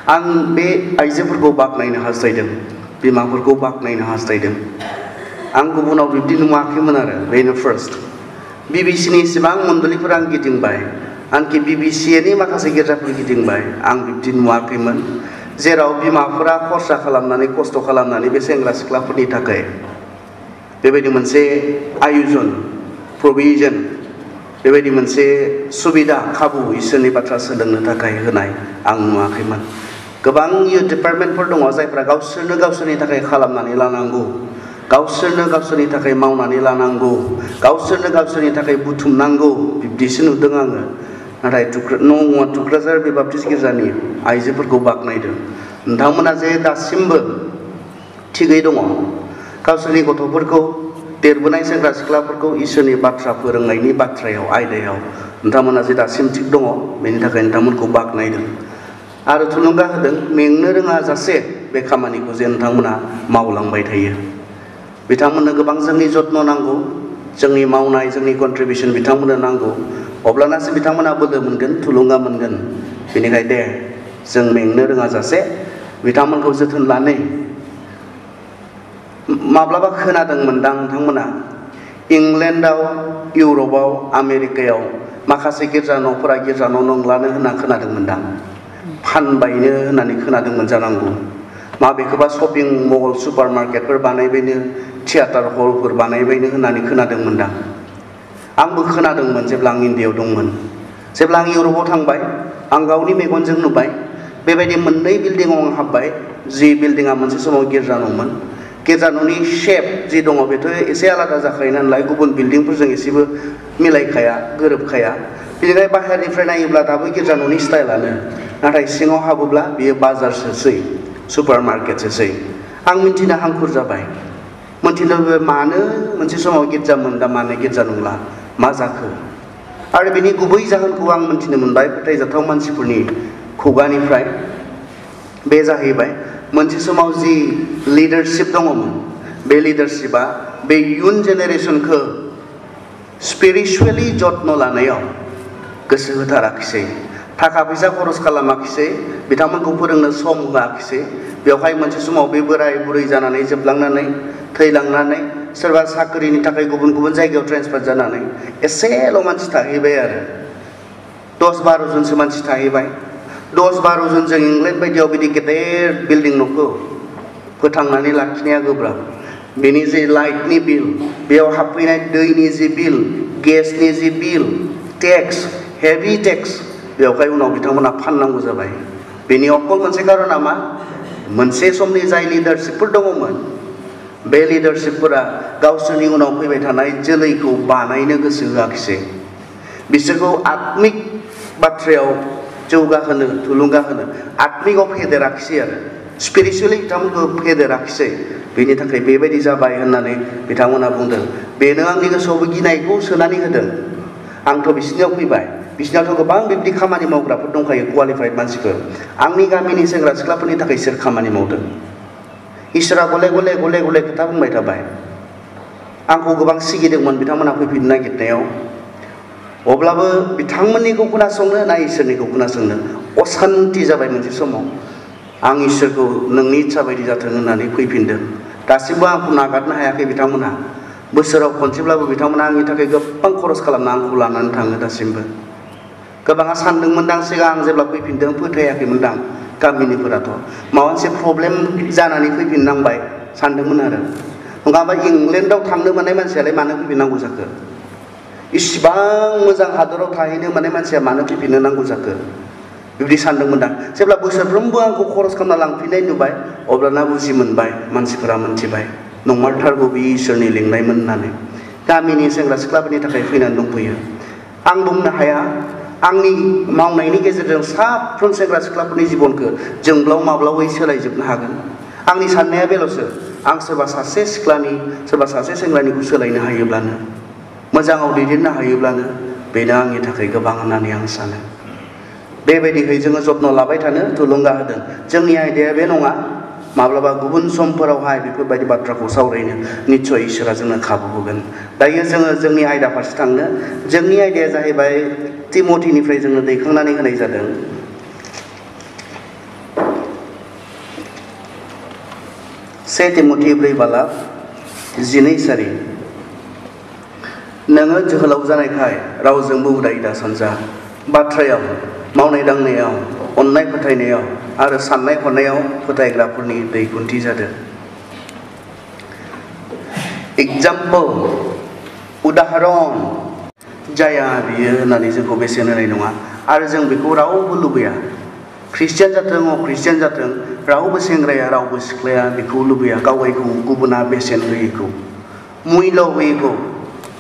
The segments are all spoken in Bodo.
आं बे आइजोफोरखौ बाख्नायनो हास्थायदों, बिमाफोरखौ बाख्नायनो हास्थायदों। आं गुबुनाव बिब्दि नुवाखैमोन आरो बेनो फार्स्ट। बिबिसिनि इसेबां मण्डलिफोर आं गिदिंबाय, आंखि बिबिसिनि माखासे गिर्जाफोर गिदिंबाय, आं बिब्दि नुवाखैमोन जेराव बिमाफोरा खरसा खालामनानै खस्थ' खालामनानै बे सेंग्रा सिख्लाफोरनि थाखाय बेबायदि मोनसे आयजन प्रभिजन, बेबायदि मोनसे सुबिदा खाबु इसोरनि बाथ्रा सोलोंनो थाखाय होनाय आं नुवाखैमोन। गोबां इउथ डिपार्टमेन्टफोर दङ जायफ्रा गावसोरनो गावसोरनि थाखाय खालामनानै लानांगौ, गावसोरनो गावसोरनि थाखाय मावनानै लानांगौ, गावसोरनो गावसोरनि थाखाय बुथुमनांगौ, बिब्दिसो नुदों आङो। नाथाय टुक्राझार बे बाप्टिस्ट गिर्जानि आइजोफोरखौ बाख्नायदों। नोंथांमोना जे दासिमबो थिगै दङ, गावसोरनि गथ'फोरखौ, देरबोनाय सेंग्रा सिख्लाफोरखौ इसोरनि बाथ्रा फोरोंनायनि बाथ्रायाव, आयदायाव नोंथांमोना जे दासिम थिग दङ, बेनि थाखाय नोंथांमोनखौ बाख्नायदों आरो थुलुंगा होदों। मेंनो रोङा जासे बे खामानिखौ जे नोंथांमोना मावलांबाय थायो। बिथांमोननो गोबां जोंनि जत्न नांगौ, जोंनि मावनाय, जोंनि कन्ट्रिबिउसन बिथांमोननो नांगौ। अब्लानासो बिथांमोना बोलो मोनगोन, थुलुंगा मोनगोन। बेनिखायनो दे जों मेंनो रोङा जासे बिथांमोनखौ जोथोन लानो। माब्लाबा खोनादोंमोनदां नोंथांमोना इंलेन्डआव, इउरपआव, आमेरिकायाव माखासे गिर्जा न'फोरा गिर्जा न' नंलानो होनना खोनादोंमोनदां, फानबायनो होननानै खोनादोंमोन जानांगौ। माबेखौबा शपिं मल, सुपार मार्केटफोर बानायबायनो, थियेटार हलफोर बानायबायनो होननानै खोनादोंमोनदां। आंबो खोनादोंमोन जेब्ला आं इण्डियायाव दंमोन। जेब्ला आं इउरपआव थांबाय, आं गावनि मेगनजों नुबाय। बेबायदि मोननै बिल्डिङाव आं हाबबाय, जि बिल्डिङा मोनसे समाव गिर्जा न'मोन। गिर्जा न'नि शेप जि दङ बेथ' एसे आलादा जाखायो नालाय, गुबुन बिल्डिंफोरजों एसेबो मिलायखाया, गोरोबखाया। बेनिखायनो बाहेरनिफ्राय नायोब्ला दाबो गिर्जा न'नि स्टाइलानो, नाथाय सिङाव हाबोब्ला बेयो बाजारसोसै, सुपार मार्केटसोसै। आं मिन्थिनो हांखुर जाबाय, मोनथिनो मानो मोनसे समाव गिर्जामोन दा मानो गिर्जा नंला, मा जाखो? आरो बेनि गुबै जाहोनखौ आं मिन्थिनो मोनबाय फोथायजाथाव मानसिफोरनि खुगानिफ्राय। बे जाहैबाय मोनसे समाव जि लिडारशिप दङमोन, बे लिडारशिपआ बे इयुन जेनेरेसनखौ स्पिरिचुवेलि जत्न लानायाव गोसो होथाराखिसै, थाखा फैसा खरस खालामाखिसै, बिथांमोनखौ फोरोंनो सम होआखिसै। बेवहाय मोनसे समाव बे बोराय बुरै जानानै जोबलांनानै, थैलांनानै, सोरबा साख्रिनि थाखाय गुबुन गुबुन जायगायाव ट्रेन्सफार जानानै एसेल' मानसि थाहैबाय आरो 10-12 जनसो मानसि थाहैबाय। 10-12 जनजों इंलेन्ड बायदियाव बिदि गेदेर बिल्डिं न'खौ फोथांनानै लाखिनाया गोब्राब। बेनि जे लाइटनि बिल, बेयाव हाबफैनाय दैनि जि बिल, गेसनि जि बिल, टेक्स, हेभि टेक्स, बेवहाय उनाव बिथांमोना फाननांगौ जाबाय। बेनि अकल मोनसे कारना मा? मोनसे समनि जाय लिडारशिपफोर दङमोन, बे लिडारशिपफोरा गावसोरनि उनाव फैबाय थानाय जोलैखौ बानायनो गोसो होआखिसै। बिसोरखौ आत्मिक बाथ्रायाव जौगाहोनो, थुलुंगा होनो, आत्मिकआव फेदेराखिसै आरो स्पिरिचुवेलि बिथांमोनखौ फेदेराखिसै। बेनि थाखाय बेबायदि जाबाय होननानै बिथांमोना बुंदों। बेनो आंनि गोसोआवबो गिनायखौ सोनानै होदों। आंथ' बिसिनियाव फैबाय, बिसिनावथ' गोबां बिब्दि खामानि मावग्राफोर दंखायो, क्वालिफाइड मानसिफोर। आंनि गामिनि सेंग्रा सिख्लाफोरनि थाखाय सोर खामानि मावदों? इसोरा गले गले गले गले खोथा बुंबाय थाबाय। आंखौ गोबां सिगिदोंमोन बिथांमोना फैफिननो नागिरनायाव। अब्लाबो बिथांमोननिखौ खोनासंनो ना इसोरनिखौ खोनासंनो असान्ति जाबाय मोनसे समाव। आं इसोरखौ नोंनि इच्छा बायदि जाथों होननानै फैफिनदों। दासिमबो आंखौ नागारनो हायाखै बिथांमोनहा। बोसोराव खनसेब्लाबो बिथांमोना आंनि थाखाय गोबां खरस खालामना आंखौ लानानै थाङो दासिमबो। गोबाङा सानदोंमोनदां सिगां आं जेब्ला फैफिनदों, फोथायाखैमोनदां गामिनिफोराथ' माबा मोनसे प्रब्लेम जानानै फैफिननांबाय सानदोंमोन आरो। नङाबा इंलेन्डआव थांनो मोननाय मानसियालाय मानो फैफिननांगौ जाखो? इसिबां मोजां हादराव थाहैनो माने मानसिया मानो फैफिननो नांगौ जाखो? बिब्दि सानदोंमोनदां। जेब्ला बोसोरफ्रोमबो आंखौ खरस खालामना लांफिननाय नुबाय, अब्लाना बुजि मोनबाय, मानसिफोरा मोनथिबाय नंमारथारगौ बे इसोरनि लिंनायमोन होननानै। गामिनि सेंग्रा सिख्लाफोरनि थाखाय फैनानै दंफैयो। आं बुंनो हाया आंनि मावनायनि गेजेरजों साफ्रोम सेंग्रा सिख्लाफोरनि जिबनखौ जोंब्लाव माब्लावै सोलायजोबनो हागोन। आंनि साननाया बेल'सो, आं सोरबा सासे सिख्लानि, सोरबा सासे सेंग्रानिखौ सोलायनो हायोब्लानो, मोजाङाव दैदेननो हायोब्लानो बेनो आंनि थाखाय गोबां होननानै आं सानो। बेबायदिहै जोङो जत्न लाबाय थानो थुलुंगा होदों। जोंनि आयदाया बे नङा, माब्लाबा गुबुन समफोरावहाय बेफोरबायदि बाथ्राखौ सावरायनो निस्सय इसोरा जोंनो खाबु होगोन। दायो जोङो जोंनि आयदा फारसे थांनो। जोंनि आयदाया जाहैबाय तिमथिनिफ्राय जोंनो दैखांनानै होनाय जादों। से तिमथि 4:12 नोङो जोहोलाव जानायखाय रावजोंबो उदाय दा सानजा बाथ्रायाव मावनाय दांनायाव अननाय फोथायनायाव आरो साननाय हनायाव फोथायग्राफोरनि दैकुन्थि जादों। एग्जाम्पल उदाहरन जाया बियो होननानै जोंखौ बेसेन होनाय नङा आरो जों बेखौ रावबो लुबैया। ख्रिस्टियान जाथों अख्रिस्टियान जाथों रावबो सेंग्राया रावबो सिख्लाया बेखौ लुबैया। गावगायखौ गुबुना बेसेन होयैखौ मुल्य होयैखौ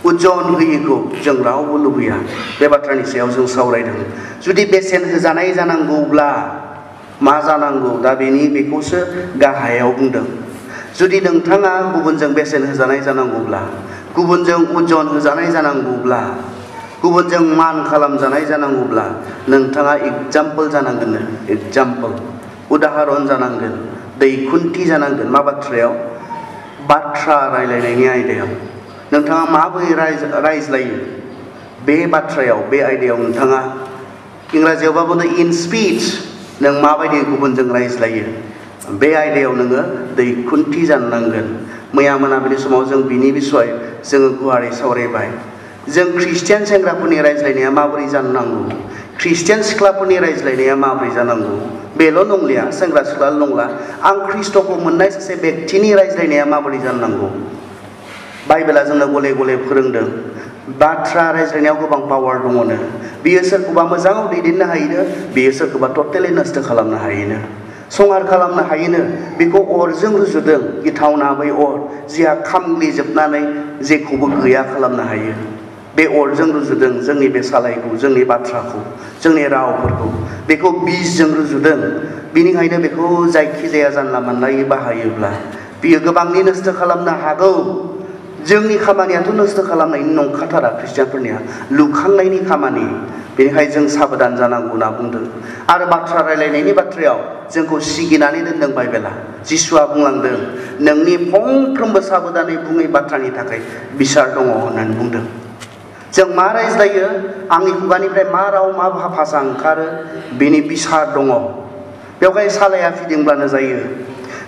उजन होयैखौ जों रावबो लुबैया। बे बाथ्रानि सायाव जों सावरायदों। जुदि बेसेन होजानाय जानांगौब्ला मा जानांगौ दा बेखौसो गाहायाव बुंदों। जुदि नोंथाङा गुबुनजों बेसेन होजानाय जानांगौब्ला गुबुनजों उजन होजानाय जानांगौब्ला गुबुनजों मान खालामजानाय जानांगौब्ला नोंथाङा एग्जाम्पल जानांगोन। एग्जाम्पल उदाहरन जानांगोन दैकुन्थि जानांगोन। मा बाथ्रायाव? बाथ्रा रायलायनायनि आयदायाव नोंथाङा माबोरै रायज्लायो बे बाथ्रायाव बे आयदायाव नोंथाङा इंराजियावबा बुङो इन स्पिच नों माबायदि गुबुनजों रायज्लायो बे आयदायाव नोङो दैकुन्थि जानो नांगोन। मैया मोनाबिलि समाव जों बिनि बिसय जोङो गुवारै सावरायबाय। जों ख्रिस्टियान सेंग्राफोरनि रायज्लायनाया माबोरै जानो नांगौ ख्रिस्टियान सिख्लाफोरनि रायज्लायनाया माबोरै जानांगौ बेल' नंलिया सेंग्रा सिख्लाल' नंला आं ख्रिस्ट'खौ मोननाय सासे बेक्तिनि रायज्लायनाया माबोरै जानो नांगौ। बाइबेला जोंनो गले गले फोरोंदों बाथ्रा रायज्लायनायाव गोबां पावार दङनो। बियो सोरखौबा मोजाङाव दैदेननो हायोनो बियो सोरखौबा टटेलि नस्थ' खालामनो हायोनो संहार खालामनो हायोनो। बेखौ अरजों रुजुदों गिथावना बै अर जिहा खामग्लिजोबनानै जेखौबो गैया खालामनो हायो। बे अरजों रुजुदों जोंनि बे सालायखौ जोंनि बाथ्राखौ जोंनि रावफोरखौ बेखौ बिसजों रुजुदों। बिनिखायनो बेखौ जायखिजाया जानला मानलायै बाहायोब्ला बियो गोबांनि नस्थ' खालामनो हागौ। जोंनि खामानियाथ' नस्थ' खालामनायनि नंखाथारा ख्रिस्टियानफोरनिया लुखांनायनि खामानि। बेनिखायनो जों साबधान जानांगौ होनना बुंदों। आरो बाथ्रा रायलायनायनि बाथ्रायाव जोंखौ सिगिनानै दोनदों बाइबेला। जिसुआ बुंलांदों नोंनि फंफ्रोमबो साबधानै बुङै बाथ्रानि थाखाय बिसार दङ होननानै बुंदों। जों मा रायज्लायो आंनि खुगानिफ्राय मा राव मा भाषा ओंखारो बेनि बिसार दङ। बेवहाय सालाया फिदिंब्लानो जायो।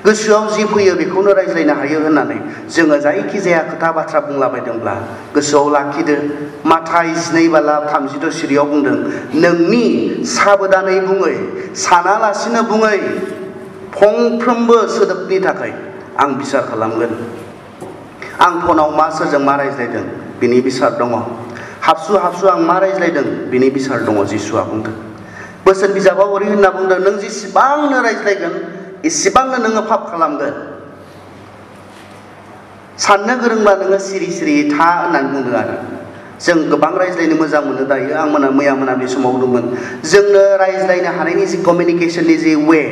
गोसोआव जि फैयो बेखौनो रायज्लायनो हायो होननानै जोङो जायखिजाया खोथा बाथ्रा बुंलाबायदोंब्ला गोसोआव लाखिदो माथाइ 2:36 बुंदों नोंनि साबधानै बुङै सानालासिनो बुङै फंफ्रोमबो सोदोबनि थाखाय आं बिसार खालामगोन। आं फनाव सोरजों मा रायज्लायदों बिनि बिसार दङ। हाबसु हाबसु आं मा रायज्लायदों बिनि बिसार दङ। जिसुआ बुंदों बोसोन बिजाबाव ओरै होनना बुंदों नों जेसेबांनो रायज्लायगोन एसेबांनो नोङो पाप खालामगोन। साननो गोरोंब्ला नोङो सिरि सिरि था होननानै बुंदों आरो। जों गोबां रायज्लायनो मोजां मोनो दायो। आं मैया मोनाबिलि समाव बुंदोंमोन जोंनो रायज्लायनो हानायनि जि कमिउनिकेसननि जि वे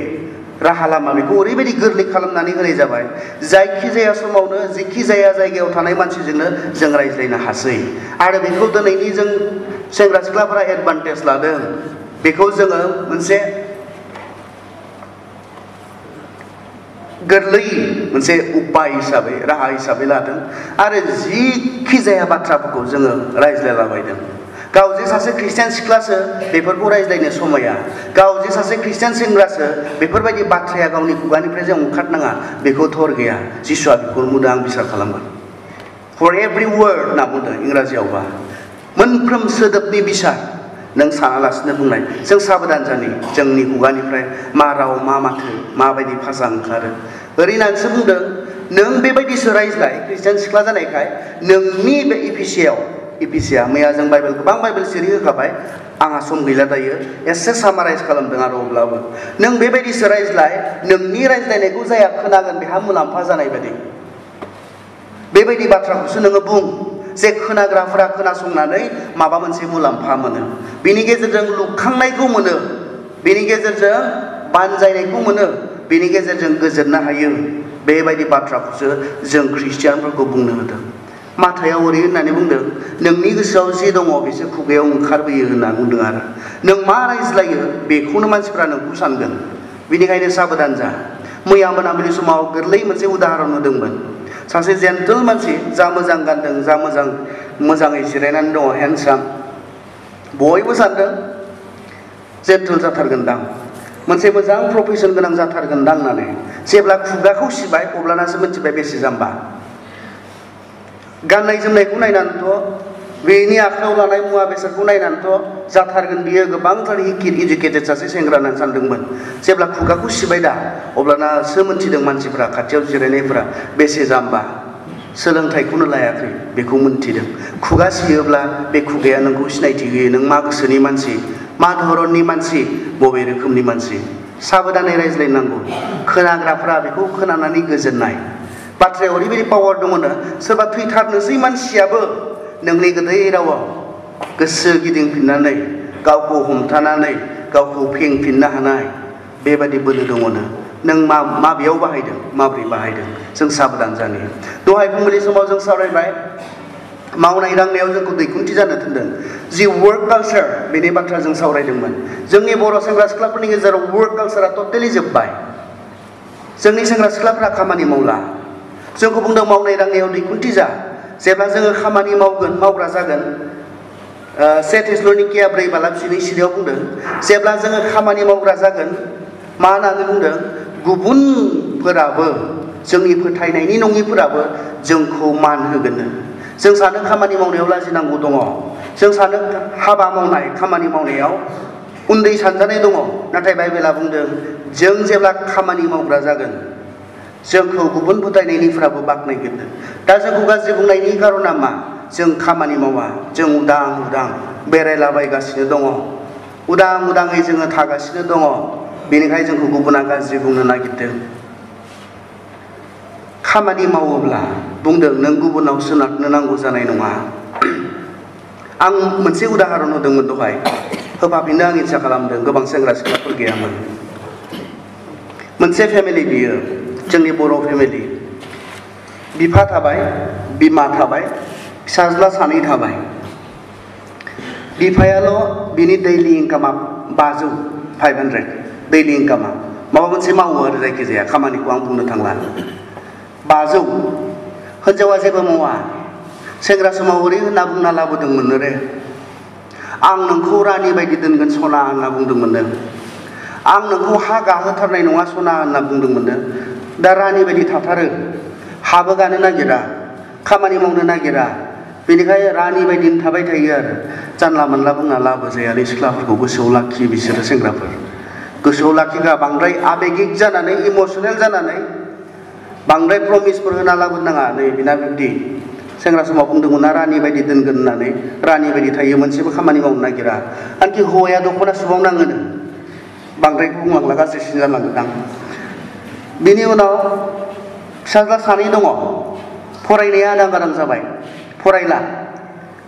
राहा लामा बेखौ ओरैबायदि गोरलै खालामनानै होनाय जाबाय जायखिजाया समावनो जेखिजाया जायगायाव थानाय मानसिजोंनो जों रायज्लायनो हासै। आरो बेखौ दिनैनि जों सेंग्रा सिख्लाफोरा एडभान्टेज लादों। बेखौ जोङो मोनसे गोरलै मोनसे उपाय हिसाबै राहा हिसाबै लादों आरो जिखि जाया बाथ्राफोरखौ जोङो रायज्लायलाबायदों। गाव जे सासे ख्रिस्टियान सिख्लासो बेफोरखौ रायज्लायनो समाया गाव जे सासे ख्रिस्टियान सेंग्रासो बेफोरबायदि बाथ्राया गावनि खुगानिफ्राय जों ओंखारनाङा बेखौ थर गैया। जिसुआ बेखौ बुंदों आं बिसार खालामगोन। फर एभ्रि वार्ड होनना बुंदों इंराजियावबा मोनफ्रोम सोदोबनि बिसार नों सानालासिनो बुंनाय। जों साबधान जानि जोंनि खुगानिफ्राय मा राव मा माथो माबायदि भाषा ओंखारो। ओरै होननानैसो बुंदों नों बेबायदिसो रायज्लाय ख्रिस्टियान सिख्ला जानायखाय नोंनि बे इफिसिया मैया जों गोबां बाइबेल सिरि होखाबाय आंहा सम गैला दायो एसे सामाराइज खालामदों आरो अब्लाबो नों बेबायदिसो रायज्लाय नोंनि रायज्लायनायखौ जाया खोनागोन बेहा मुलाम्फा जानाय बायदि बेबायदि बाथ्राखौसो नोङो बुं जे खोनाग्राफोरा खोनासंनानै माबा मोनसे मुलाम्फा मोनो बेनि गेजेरजों लुखांनायखौ मोनो बेनि गेजेरजों बानजायनायखौ मोनो बेनि गेजेरजों गोजोननो हायो। बेबायदि बाथ्राखौसो जों ख्रिस्टियानफोरखौ बुंनो होदों। माथायाव ओरै होननानै बुंदों नोंनि गोसोआव जे दङ बेसो खुगायाव ओंखारबोयो होनना बुंदों आरो नों मा रायज्लायो बेखौनो मानसिफ्रा नोंखौ सानगोन। बेनिखायनो साबधान जा। मैया मोनाबिलि समाव गोरलै मोनसे उदाहरन होदोंमोन। सासे जेन्टल मानसि जा मोजां गानदों जा मोजाङै जिरायनानै दङ हेन्डसाम बयबो सानदों जेन्टल जाथारगोनदां मोनसे मोजां प्रफेसन गोनां जाथारगोन दां होननानै जेब्ला खुगाखौ सिबाय अब्लानासो मिथिबाय बेसे जाम्बा। गाननाय जोमनायखौ नायनानैथ' बेनि आखायाव लानाय मुवा बेसादखौ नायनानैथ' जाथारगोन बियो गोबांथार इडुकेटेड सासे सेंग्रा होननानै सानदोंमोन। जेब्ला खुगाखौ सिबाय दा अब्लानासो मोनथिदों मानसिफ्रा खाथियाव जिरायनायफ्रा बेसे जाम्बा, सोलोंथाइखौनो लायाखै बेखौ मोनथिदों। खुगा सियोब्ला बे खुगाया नोंखौ सिनायथि होयो नों मा गोसोनि मानसि, मा धरननि मानसि, बबे रोखोमनि मानसि। साबधानै रायज्लायनांगौ। खोनाग्राफ्रा बेखौ खोनानानै गोजोननाय। बाथ्रायाव ओरैबायदि पावार दङनो सोरबा थैथारनोसै मानसियाबो नोंनि गोदै रावाव गोसो गिदिंफिननानै गावखौ हमथानानै गावखौ फेंफिननो हानाय बेबादि बोलो दङनो। नों माबेयाव बाहायदों, माबोरै बाहायदों, जों साबधान जानो। दहाय फुंबिलि समाव जों सावरायबाय मावनाय दांनायाव जोंखौ दैखुनथि जानो थिनदों। जि वर्क कालचार बेनि बाथ्रा जों सावरायदोंमोन। जोंनि बर' सेंग्रा सिख्लाफोरनि गेजेराव वर्क कालचारा टटेलि जोब्बाय। जोंनि सेंग्रा सिख्लाफ्रा खामानि मावला। जोंखौ बुंदों मावनाय दांनायाव दैखुनथि जा। जेब्ला जोङो खामानि मावगोन, मावग्रा जागोन, 1 थेसलनिकिया 4:2 सिरियाव बुंदों जेब्ला जोङो खामानि मावग्रा जागोन मा होननानै बुंदों, गुबुनफोराबो जोंनि फोथायनायनि नङिफोराबो जोंखौ मान होगोन। जों सानो खामानि मावनायाव लाजिनांगौ दङ। जों सानो हाबा मावनाय, खामानि मावनायाव उन्दै सानजानाय दङ। नाथाय बाइबेला बुंदों जों जेब्ला खामानि मावग्रा जागोन जोंखौ गुबुन फोथायनायनिफ्राबो बाख्नायगोन। दा जोंखौ गाज्रि बुंनायनि खारना मा? जों खामानि मावा, जों उदां उदां बेरायलाबायगासिनो दङ, उदां उदाङै जोङो थागासिनो दङ। बेनिखायनो जोंखौ गुबुना गाज्रि बुंनो नागिरदों। खामानि मावोब्ला बुंदों नों गुबुनाव सोनारनो नांगौ जानाय नङा। आं मोनसे उदाहरन होदोंमोन दहाय, होफाफिननो आं इच्छा खालामदों। गोबां सेंग्रा सिख्लाफोर गैयामोन। मोनसे फेमिलि बियो जोंनि बर' फेमिलि। बिफा थाबाय, बिमा थाबाय, फिसाज्ला 2 थाबाय। बिफायाल' बिनि दैलि इनकामा 500 दैलि इनकामा। माबा मोनसे मावो आरो जायखिजाया खामानिखौ आं बुंनो थांला। 500। हिनजावा जेबो मावा। सेंग्रा समाव ओरै होनना बुंना लाबोदोंमोननो रे, आं नोंखौ रानि बायदि दोनगोन सना होनना बुंदोंमोननो। आं नोंखौ हा गाहोथारनाय नङा सना होनना बुंदोंमोननो। दा रानि बायदि थाथारो, हाबो गानो नागिरा, खामानि मावनो नागिरा। बेनिखायनो रानि बायदिनो थाबाय थायो आरो। जानला मोनला बुंना लाबो जायालै सिख्लाफोरखौ गोसोआव लाखियो बिसोरो सेंग्राफोर। गोसोआव लाखिग्रा बांद्राय आबेगिक जानानै, इमसनेल जानानै बांद्राय प्रमिसफोर होना लाबोनो नाङा। नै बिना बिब्दि सेंग्रा समाव बुंदोंमोन ना रानि बायदि दोनगोन होननानै, रानि बायदि थायो, मोनसेबो खामानि मावनो नागिरा। आनखि हौवाया दख'ना सुबावनाङोनो। बांद्राय बुंलांला गाज्रिसिन जालांगोन आं। बिनि उनाव फिसाज्ला 2 दङ। फरायनाया आदां गादां जाबाय, फरायला।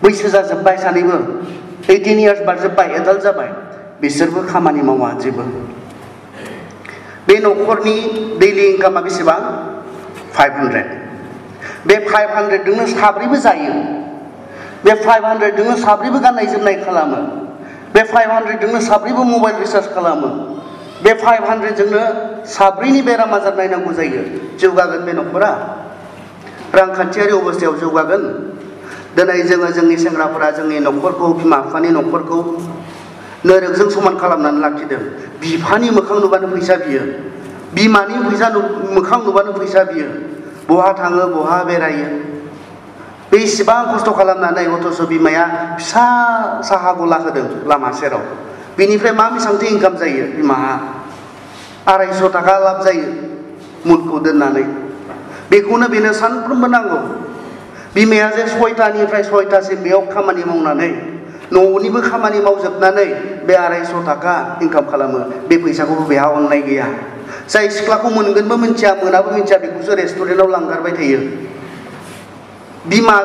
बैसो जाजोब्बाय सानैबो, 18 इयार्स बारजोब्बाय, एडाल्ट जाबाय। बिसोरबो खामानि मावा जेबो। बे न'खरनि दैलि इनकामा बेसेबां? 500। बे 500 जोंनो साब्रैबो जायो। बे 500 जोंनो साब्रैबो गाननाय जोमनाय खालामो। बे 500 जोंनो साब्रैबो मबाइल रिसार्ज खालामो। बे 500 जोंनो साब्रैनि बेराम आजार नायनांगौ जायो। जौगागोन बे न'खरा? रांखान्थियारि अबस्थायाव जौगागोन? दिनै जोङो जोंनि सेंग्राफोरा जोंनि न'खरखौ, बिमा बिफानि न'खरखौ नोरोगजों समान खालामनानै लाखिदों। बिफानि मोखां नुबानो फैसा बियो, बिमानि मोखां नुबानो फैसा बियो। बहा थाङो, बहा बेरायो। बेसेबां खस्थ' खालामनानै अथ'स' बिमाया फिसा साहा गला होदों लामा सेराव। बेनिफ्राय मा बेसांथो इनकाम जायो बिमाहा? 250 थाखा लाब जायो मुलखौ दोननानै। बेखौनो बेनो सानफ्रोमबो नांगौ। बिमाया जे 6टानिफ्राय 6टासिम बेयाव खामानि मावनानै न'निबो खामानि मावजोबनानै बे 250 थाखा इनकाम खालामो। बे फैसाखौबो बेहा अननाय गैया। जाय सिख्लाखौ मोनगोनबो मिथिया, मोनाबो मिथिया, बेखौसो रेस्टुरेन्टआव लांगारबाय थायो।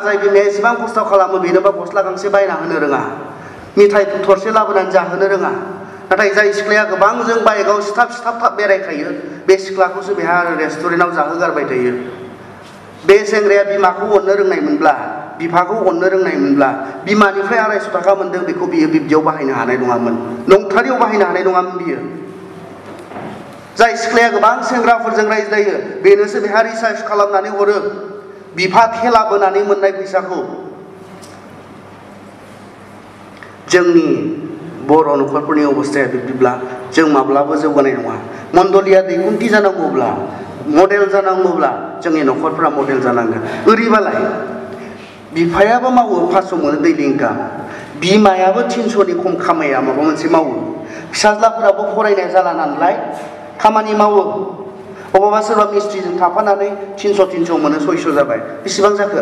जाय बिमाया एसेबां खस्थ' खालामो बेनोबा गस्ला गांसे बायना होनो रोङा, मिथाइ थरसे लाबोनानै जाहोनो रोङा। नाथाय जाय सिख्लाया गोबांजों बाइकआव सिथाब बेरायखायो बे सिख्लाखौसो बेहा रेस्टुरेन्टआव जाहोगारबाय थायो। बे सेंग्राया बिमाखौ अननो रोंनायमोनब्ला, बिफाखौ अननो रोंनायमोनब्ला, बिमानिफ्राय 250 थाखा मोनदों बेखौ बियो बिब्दियाव बाहायनो हानाय नङामोन, नंथारियाव बाहायनो हानाय नङामोन बियो। जाय सिख्लाया गोबां सेंग्राफोरजों रायज्लायो बेनोसो बेहा रिसार्च खालामनानै हरो बिफा खेला बोनानै मोननाय फैसाखौ। जोंनि बर' न'खरफोरनि अबस्थाया बिब्दिब्ला जों माब्लाबो जौगानाय नङा। मण्डलिया दैकुन्थि जानांगौब्ला, मडेल जानांगौब्ला जोंनि न'खरफोरा मडेल जानांगोन। ओरैबालाय बिफायाबो मावो 500 मोनो दैलि इनकाम, बिमायाबो 300नि खम खामाया माबा मोनसे मावो, फिसाज्लाफोराबो फरायनाय जाला नालाय खामानि मावो। अबावबा सोरबा मिस्ट्रिजों थाफानानै 300 मोनो, 600 जाबाय। बेसेबां जाखो?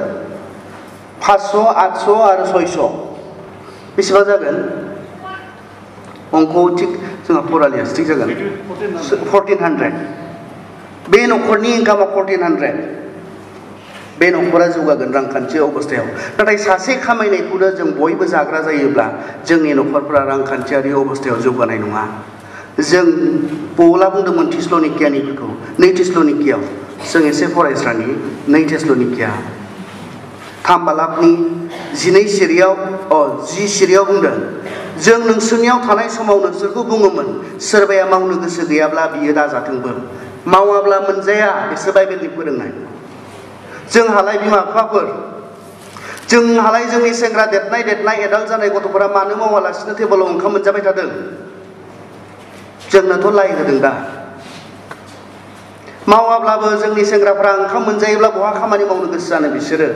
500, 800 आरो 600 बेसेबां जागोन? अंकआव थिग जोंहा फरालियासो थिग जागोन 1400। बे न'खरनि इनकामा 1400। बे न'खरा जौगागोन रांखान्थि अबस्थायाव। नाथाय सासे खामायनायखौनो जों बयबो जाग्रा जायोब्ला जोंनि न'खरफोरा रांखान्थियारि अबस्थायाव जौगानाय नङा। जों पौला बुंदोंमोन थिस्लनिकियानिफोरखौ, 2 थिस्लनिकियाव जों एसे फरायस्रानि 2 थिस्लनिकिया 3 बालाकनि 12 सिरियाव 10 सिरियाव बुंदों, जों नोंसोरनियाव थानाय समाव नोंसोरखौ बुङोमोन सोरबाया मावनो गोसो गैयाब्ला बियो दाजाथोंबो, मावाब्ला मोनजाया। बिसोर बाइबेलनि फोरोंनाय। जोंहालाय बिमा बिफाफोर, जोंहालाय जोंनि सेंग्रा देरनाय एडाल्ट जानाय गथ'फोरा मानो मावालासिनो टेबोलाव ओंखाम मोनजाबाय थादों? जोंनोथ' लाइ होदों दा। मावाब्लाबो जोंनि सेंग्राफोरा ओंखाम मोनजायोब्ला बहा खामानि मावनो गोसो जानो बिसोरो?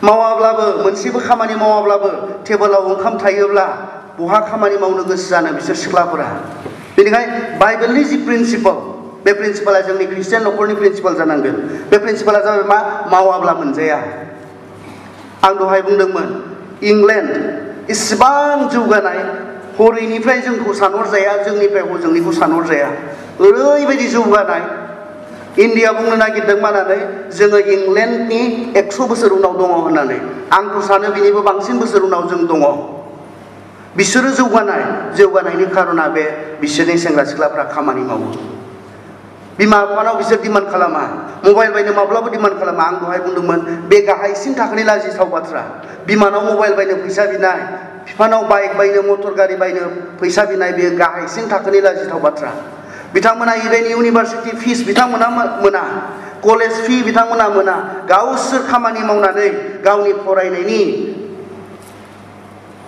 मावाब्लाबो मोनसेबो खामानि मावाब्लाबो टेबोलाव ओंखाम थायोब्ला बहा खामानि मावनो गोसो जानो बिसोर सिख्लाफोरा? बेनिखायनो बाइबेलनि जि प्रिन्सिपल, बे प्रिन्सिपला जोंनि ख्रिस्टियान न'खरनि प्रिन्सिपल जानांगोन। बे प्रिन्सिपला जाबाय मा? मावाब्ला मोनजाया। आं दहाय बुंदोंमोन इंलेण्ड इसेबां जौगानाय, हरैनिफ्राय जोंखौ सानहरजाया, जोंनिफ्राय हजोंनिखौ सानहरजाया। ओरैबायदि जौगानाय। इन्डिया बुंनो नागिरदों मानानै जोङो इंलेण्डनि 100 बोसोर उनाव दङ होननानै। आंथ' सानो बिनिबो बांसिन बोसोर उनाव जों दङ। बिसोरो जौगानायनि खारना बे बिसोरनि सेंग्रा सिख्लाफ्रा खामानि मावो। बिमा बिफानाव बिसोर डिमान्ड खालामा, मबाइल बायनो माब्लाबो डिमान्ड खालामा। आं दहाय बुंदोंमोन बे गाहायसिन थाखोनि लाजिथाव बाथ्रा। बिमानाव मबाइल बायनो फैसा बिनाय, बिफानाव बाइक बायनो, मटर गारि बायनो फैसा बिनाय, बेयो गाहायसिन थाखोनि लाजिथाव बाथ्रा। बिथांमोना इभेन इउनिभार्सिटि फिस बिथांमोना मोना, कलेज फि बिथांमोना मोना। गावसोर खामानि मावनानै गावनि फरायनायनि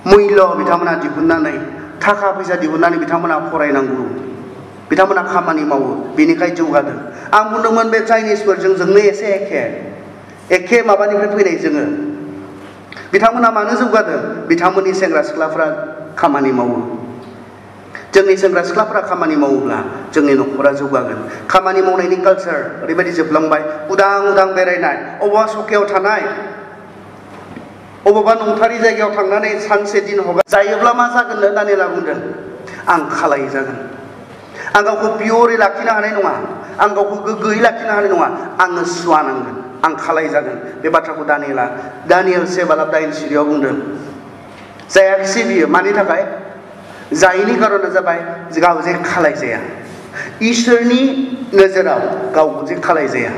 मुल्य बिथांमोना दिहुननानै, थाखा फैसा दिहुननानै बिथांमोना फरायनांगौ, बिथांमोना खामानि मावो। बेनिखाय जौगादों। आं बुंदोंमोन बे चाइनिसफोरजों जोंनो एसे एखे माबानिफ्राय फैनाय जोङो। बिथांमोना मानो जौगादों? बिथांमोननि सेंग्रा सिख्लाफ्रा खामानि मावो। जोंनि सेंग्रा सिख्लाफ्रा खामानि मावोब्ला जोंनि न'खरा जौगागोन। खामानि मावनायनि कालचार ओरैबायदि जोबलांबाय। उदां बेरायनाय, अबावबा सखायाव थानाय, अबावबा नंथारि जायगायाव थांनानै सानसे दिन जायोब्ला मा जागोननो दानियेला बुंदों? आं खालाय जागोन। आं गावखौ पियरै लाखिनो हानाय नङा, आं गावखौ गोग्गोयै लाखिनो हानाय नङा, आङो सुवा नांगोन, आं खालाय जागोन। बे बाथ्राखौ दानियेल 7:9 सिरियाव बुंदों। जायाखिसै बियो। मानि थाखाय? जायैनि खारना जाबाय गाव जे खालाय जाया। इसोरनि नोजोराव गाव जे खालाय जाया,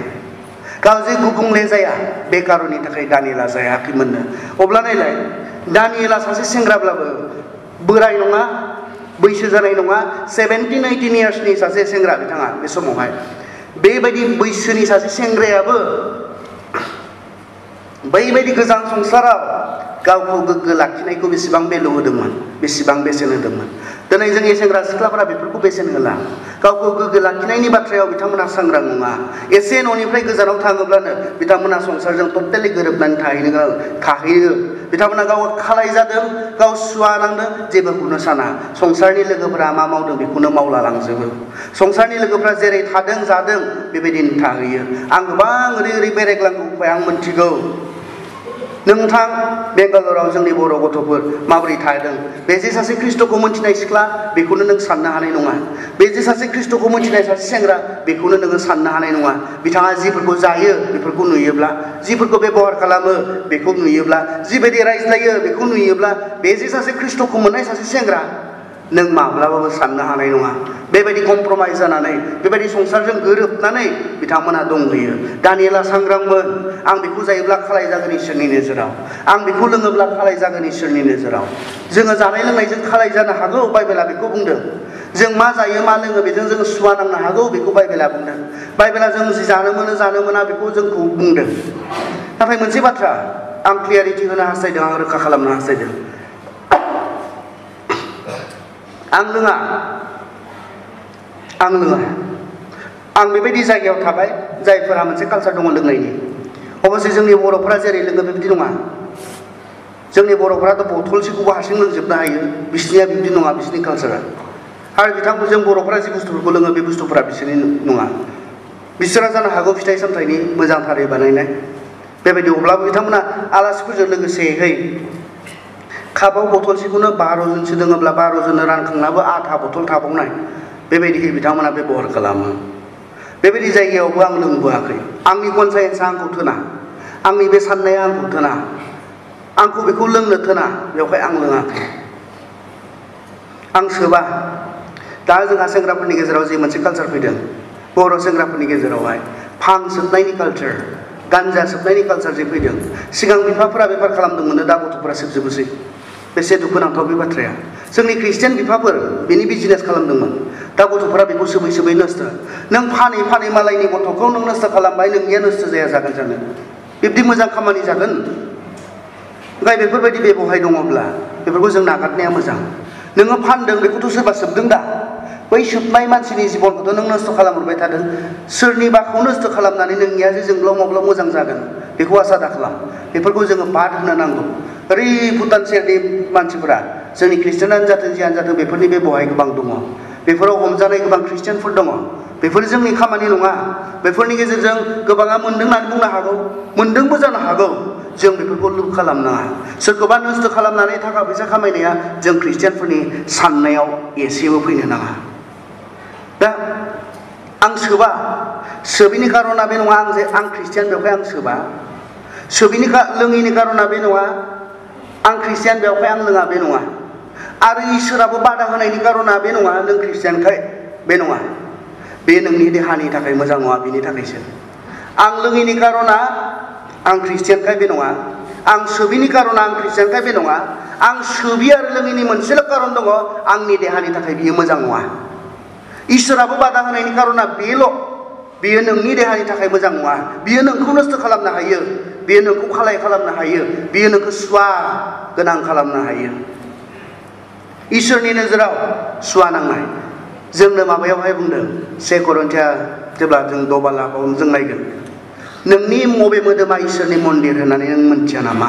गाव जे गुबुंले जाया, बे कारननि थाखाय दानियेला जायाखैमोननो। अब्ला नायलाय, दानियेला सासे सेंग्राब्लाबो बोराय नङा, बैसो जानाय नङा, 17-18 इयार्सनि सासे सेंग्रा बिथाङा बे समावहाय। बेबायदि बैसोनि सासे सेंग्रायाबो बैबायदि गोजान संसाराव गावखौ गोग्गो लाखिनायखौ बेसेबां भेलु होदोंमोन, बेसेबां बेसेन होदोंमोन। दिनै जोंनि सेंग्रा सिख्लाफोरा बेफोरखौ बेसेन होला। गावखौ गोग्गो लाखिनायनि बाथ्रायाव बिथांमोना सांग्रां नङा। एसे न'निफ्राय गोजानाव थाङोब्लानो बिथांमोना संसारजों टटेलि गोरोबनानै थाहैयो। बिथांमोना गाव खालाय जादों, गाव सुवा नांदों, जेबोखौनो साना। संसारनि लोगोफोरा मा मावदों बेखौनो मावला लांजोबो। संसारनि लोगोफोरा जेरै थादों जादों बेबायदिनो थाहैयो। आं गोबां ओरै बेरायग्लांबाय, आं मोनथिगौ। नोंथां बेंगालराव जोंनि बर' गथ'फोर माबोरै थादों? बे जे सासे ख्रिस्ट'खौ मोनथिनाय सिख्ला, बेखौनो नों साननो हानाय नङा। बे जे सासे ख्रिस्ट'खौ मोनथिनाय सासे सेंग्रा, बेखौनो नोङो साननो हानाय नङा। बिथाङा जिफोरखौ जायो बेफोरखौ नुयोब्ला, जिफोरखौ बेबहार खालामो बेखौ नुयोब्ला, जिबायदि रायज्लायो बेखौ नुयोब्ला, बे जे सासे ख्रिस्ट'खौ मोननाय सासे सेंग्रा, नों माब्लाबाबो साननो हानाय नङा। बेबायदि कमप्रमाइज जानानै, बेबायदि संसारजों गोरोबनानै बिथांमोना दंहैयो। दानियेला सांग्रांमोन। आं बेखौ जायोब्ला खालाय जागोन इसोरनि नोजोराव, आं बेखौ लोङोब्ला खालाय जागोन इसोरनि नोजोराव। जोङो जानाय लोंनायजों खालाय जानो हागौ, बाइबेला बेखौ बुंदों। जों मा जायो मा लोङो बेजों जोङो सुवा नांनो हागौ, बेखौ बाइबेला बुंदों। बाइबेला जों जि जानो मोनो जानो मोना बेखौ जोंखौ बुंदों। नाथाय मोनसे बाथ्रा आं क्लियारिटि होनो हास्थायदों, आं रोखा खालामनो हास्थायदों। आं लोङा, आं लोङा। आं बेबायदि जायगायाव थाबाय जायफोरा मोनसे कालचार दङ लोंनायनि। अबसे जोंनि बर'फोरा जेरै लोङो बेबायदि नङा। जोंनि बर'फोराथ' बथलसेखौबो हारसिं लोंजोबनो हायो, बिसोरनिया बिब्दि नङा, बिसोरनि कालचारा। आरो बिथांमोन जों बर'फोरा जि बुस्थुफोरखौ लोङो बे बुस्थुफोरा बिसोरनि नङा। बिसोरा जानो हागौ फिथाइ सामथाइनि मोजांथारै बानायनाय बेबायदि, अब्लाबो बिथांमोना आलासिफोरजों लोगोसेयै कापाव बथलसेखौनो 12 जनसो लोङोब्ला 12 जननो रानखांनाबो आधा बथल थाबावनाय बेबायदिहै बिथांमोना बेबहार खालामो। बेबायदि जायगायावबो आं लोंबोआखै। आंनि कनसायेन्सआ आंखौ थोना, आंनि बे साननाया आंखौ थोना, आंखौ बेखौ लोंनो थोना, बेवहाय आं लोङाखै। आं सोबा। दा जोंहा सेंग्राफोरनि गेजेराव जि मोनसे कालचार फैदों, बर' सेंग्राफोरनि गेजेरावहाय भां सोबनायनि कालचार, गान्जा सोबनायनि कालचार जे फैदों। सिगां बिफाफोरा बेफार खालामदोंमोन, दा गथ'फोरा सोबजोबोसै। बेसे दुखुनांथाव बे बाथ्राया। जोंनि ख्रिस्टियान बिफाफोर बेनि बिजनेस खालामदोंमोन, दा गथ'फोरा बेखौ सोबै सोबै नस्थ'। नों फानै फानै मालायनि गथ'खौ नों नस्थ' खालामबाय, नोंनिया नस्थ' जाया जागोन जानो? बिब्दि मोजां खामानि जागोन? ओमफ्राय बेफोरबायदि बेबहाय दङब्ला बेफोरखौ जों नागारनाया मोजां। नोङो फानदों, बेखौथ' सोरबा सोबदों दा। बै सोबनाय मानसिनि जिबनखौथ' नों नस्थ' खालामहरबाय थादों। सोरनिबाखौ नस्थ' खालामनानै नोंनिया जे जोंब्लाव माब्लाव मोजां जागोन बेखौ आसा दाखालाम। बेफोरखौ जोङो बाद होनो नांगौ। ओरै भुटान सेरनि मानसिफोरा, जोंनि ख्रिस्टियानानो जाथों जियानो जाथों, बेफोरनि बेबहाय गोबां दङ। बेफोराव हमजानाय गोबां ख्रिस्टियानफोर दङ। बेफोर जोंनि खामानि नङा। बेफोरनि गेजेरजों गोबाङा मोन्दों होननानै बुंनो हागौ, मोन्दोंबो जानो हागौ। जों बेफोरखौ लुप खालामनाङा। सोरखौबा नस्थ' खालामनानै थाखा फैसा खामायनाया जों ख्रिस्टियानफोरनि साननायाव एसेबो फैनो नाङा। दा आं सोबा। सोबिनि खारना बे नङा आं ख्रिस्टियान बेवहाय आं सोबा। सोबिनि लोङैनि खारना बे नङा आं ख्रिस्टियान बेवहाय आं लोङा, बे नङा। आरो इसोराबो बादा होनायनि खारना बे नङा नों ख्रिस्टियानखाय, बे नङा। बे नोंनि देहानि थाखाय मोजां नङा, बिनि थाखायसो। आं लोङैनि खारना आं ख्रिस्टियानखाय, बे नङा। आं सोबिनि खारना आं ख्रिस्टियानखाय, बे नङा। आं सोबि आरो लोङैनि मोनसेल' खारन दङ, आंनि देहानि थाखाय बियो मोजां नङा। इसोराबो बादा होनायनि खारना बेल', बेयो नोंनि देहानि थाखाय मोजां नङा। बियो नोंखौ नस्थ' खालामनो हायो, बेयो नोंखौ खालाय खालामनो हायो, बेयो नोंखौ सुवा गोनां खालामनो हायो। इसोरनि नोजोराव सुवा नांनाय। जोंनो माबायावहाय बुंदों 1 करिन्थिया जेब्ला जों 6 बालागाव जों नायगोन, नोंनि बबे मोदोमा इसोरनि मन्दिर होननानै नों मोनथिया नामा?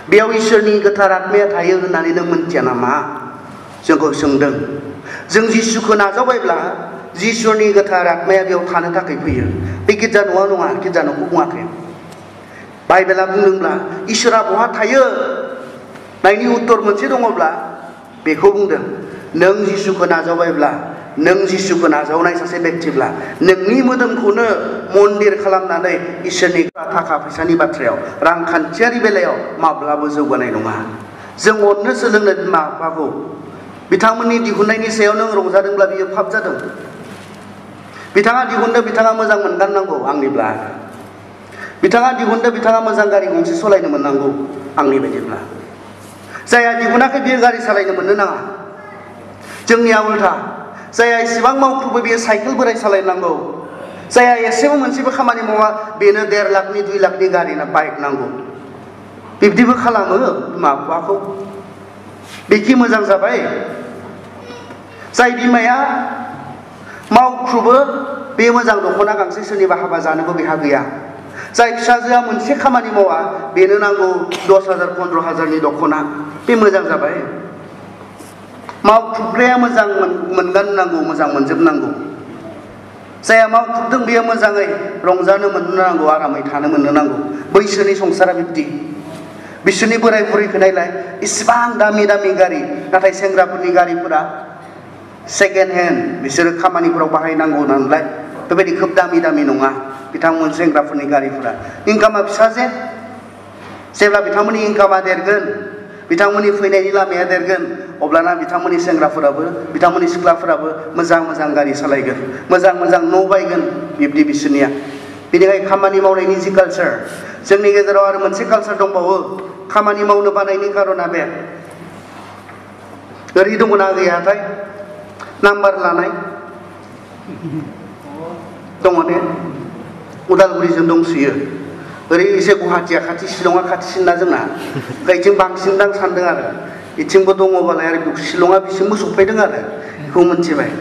बेयाव इसोरनि गोथार आत्माया थायो होननानै नों मोनथिया नामा? जोंखौ सोंदों। जों जिसुखौ नाजावबायब्ला जिसुनि गोथार आत्माया बेयाव थानो थाखाय फैयो। बे गिर्जा न'आ नङा, गिर्जा न'खौ बुङाखै। बाइबेला बुंदोंब्ला इसोरा बहा थायो नायनि उत्तर मोनसे दङब्ला बेखौ बुंदों। नों जिसुखौ नाजावबायब्ला, नों जिसुखौ नाजावनाय सासे बेक्तिब्ला, नोंनि मोदोमखौनो मन्दिर खालामनानै इसोरनि थाखा फैसानि बाथ्रायाव, रांखान्थियारि बेलायाव माब्लाबो जौगानाय नङा। जों अननो सोलोंनो बिमा बिफाखौ। बिथांमोननि दिहुननायनि सायाव नों रंजादोंब्ला बियो पाप जादों। बिथाङा दिहुनदों, बिथाङा मोजां मोनगारनांगौ आंनिब्ला। बिथाङा दिहुनदों, बिथाङा मोजां गारि गंसे सालायनो मोननांगौ आंनि बायदिब्ला। जायहा दिहुनाखै बियो गारि सालायनो मोननो नाङा। जोंनिया उल्था, जायहा एसेबां मावख्रुबो बियो साइकेल बोराय सालायनांगौ। जायहा एसेबो मोनसेबो खामानि मावा बेनो 1.5 लाखनि 2 लाखनि गारि ना बाइक नांगौ। बिब्दिबो खालामो बिमा बिफाखौ। बेखि मोजां जाबाय? जाय बिमाया मावख्रुबो बे मोजां दख'ना गांसे सोरनिबा हाबा जानोबो बेहा गैया। जाय फिसाजोआ मोनसे खामानि मावा बेनो नांगौ 10,000 15,000नि दख'ना। बे मोजां जाबाय? मावख्रुबग्राया मोजां मोनगाननांगौ, मोजां मोनजोबनांगौ। जायहा मावख्रुबदों बेयो मोजाङै रंजानो मोननो नांगौ, आरामै थानो मोननो नांगौ। बैसोरनि संसारा बिब्दि। बिसोरनि बोराय बुरैखौ नायलाय, इसिबां दामि दामि गारि, नाथाय सेंग्राफोरनि गारिफोरा सेकेन्ड हेन्ड। बिसोरो खामानिफोराव बाहायनांगौ नालाय बेबायदि खोब दामि दामि नङा बिथांमोन सेंग्राफोरनि गारिफोरा। इनकामा फिसाजे। जेब्ला बिथांमोननि इनकामा देरगोन, बिथांमोननि फैनायनि लामाया देरगोन, अब्लाना बिथांमोननि सेंग्राफोराबो, बिथांमोननि सिख्लाफोराबो मोजां मोजां गारि सालायगोन, मोजां मोजां न' बायगोन। बिब्दि बिसोरनिया। बेनिखायनो खामानि मावनायनि जि कालचार, जोंनि गेजेराव आरो मोनसे कालचार दंबावो। खामानि मावनो बानायनि खारना बे ओरै दङना गैयाथाय? नाम्बार लानाय दङ ने? उदालगुरिजों दंसोयो। ओरै एसे गुवाहाटिया खाथि, शिलंआ खाथिसिन ना जोंना। बेथिं बांसिन दां सान्दों आरो। बिथिंबो दङबालाय आरो शिलंआ बिसिमबो सफैदों आरो। बेखौ मोनथिबाय।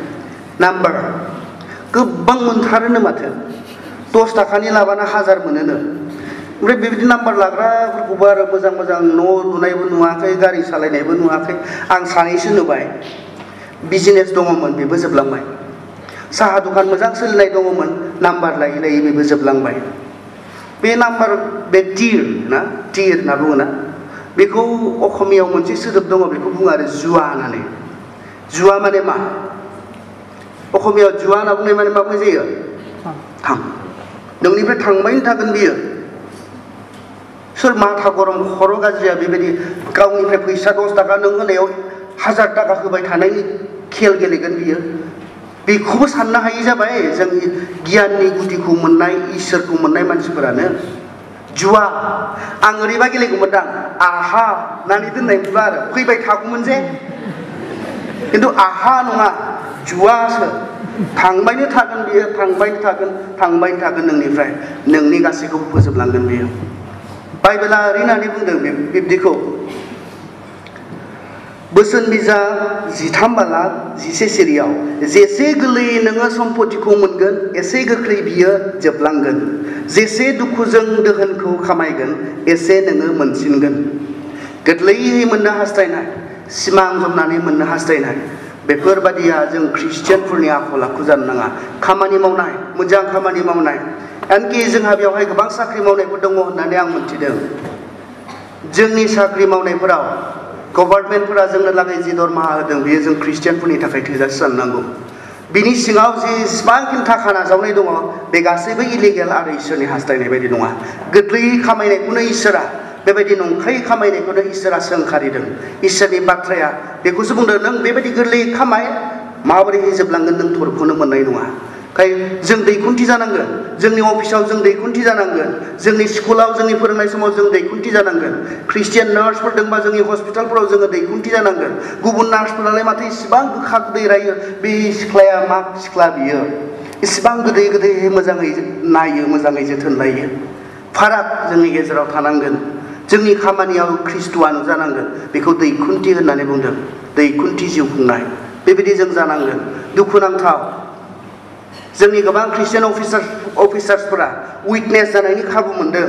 नाम्बार गोबां मोनथारोनो माथो 10 थाखानि लाबानो 1000 मोनोनो ओमफ्राय बेबायदि नाम्बार लाग्राफोरखौबो आरो मोजां मोजां न' लुनायबो नुवाखै गारि सालायनायबो नुवाखै आं सानैसो नुबाय बिजनेस दङमोन बेबो जोबलांबाय साहा दखान मोजां सोलिनाय दङमोन नाम्बार लायै लायै बेबो जोबलांबाय बे नाम्बार बे टिर ना टिर होनना बुङो ना बेखौ असमियाव मोनसे सोदोब दङ बेखौ बुङो आरो जुवा होननानै जुवा माने मा असमियाव जुवा होनना बुंनाय माने मा बुंनाय जायो थां नोंनिफ्राय थांबायनो थागोन बियो सोर माथा गरम खर' गाज्रिया बेबायदि गावनिफ्राय फैसा 10 थाखा नों होनायाव 1000 थाखा होबाय थानायनि खेल गेलेगोन बियो बेखौबो साननो हायै जाबाय जोंनि गियाननि गुदिखौ मोननाय इसोरखौ मोननाय मानसिफोरानो जुवा आं ओरैबा गेलेगौमोन दां आहा होननानै दोननायमोनबा आरो फैबाय थागौमोन जे खिन्थु आहा नङा जुवासो थांबायनो थागोन बियो थांबायनो थागोन नोंनिफ्राय नोंनि गासैखौबो फोजोबलांगोन बियो बाइबेला ओरै होननानै बुंदों बिब्दिखौ बोसोन बिजाब 13 बालाक 11 सिरियाव जेसे गोरलैयै नोङो सम्पतिखौ मोनगोन एसे गोख्रै बियो जोबलांगोन जेसे दुखुजों दोहोनखौ खामायगोन एसे नोङो मोनसिनगोन गोरलैयै मोननो हास्थायनाय सिमां जमनानै मोननो हास्थायनाय बेफोरबादिया जों ख्रिस्टियानफोरनि आखल आखु जानो नाङा खामानि मावनाय मोजां खामानि मावनाय आनखि जोंहा बेवहाय गोबां साख्रि मावनायफोर दङ होननानै आं मोनथिदों जोंनि साख्रि मावनायफोराव गभर्नमेन्टफोरा जोंनो लागै जि दरमाहा होदों बेयो जों ख्रिस्टियानफोरनि थाखाय थोजासे जानो नांगौ बिनि सिङाव जेसेबांखिनि थाखा नाजावनाय दङ बे गासैबो इलिगेल आरो इसोरनि हास्थायनाय बायदि नङा गोरलैयै खामायनायखौनो इसोरा बेबायदि नंखाय खामायनायखौनो इसोरा सोंखारिदों इसोरनि बाथ्राया बेखौसो बुंदों नों बेबायदि गोरलैयै खामाय माबोरै जोबलांगोन नों थरखौनो मोननाय नङा खाय जों दैखुन्थि जानांगोन जोंनि अफिसाव जों दैखुन्थि जानांगोन जोंनि स्कुलाव जोंनि फोरोंनाय समाव जों दैखुन्थि जानांगोन ख्रिस्टियान नार्सफोर दंबा जोंनि हस्पिटालफोराव जोङो दैखुन्थि जानांगोन गुबुन नार्सफोरालाय माथो इसिबां गोखा गोदै रायो बे सिख्लाया मा सिख्ला बियो इसिबां गोदै गोदै मोजाङै नायो मोजाङै जोथोन लायो फाराग जोंनि गेजेराव थानांगोन जोंनि खामानियाव ख्रिस्ट'आ नुजानांगोन बेखौ दैखुन्थि होननानै बुंदों दैखुन्थि जिउ खुंनाय बेबायदि जों जानांगोन दुखुनांथाव जोंनि गोबां ख्रिस्टियान अफिसार्सफोरा उइटनेस जानायनि खाबु मोनदों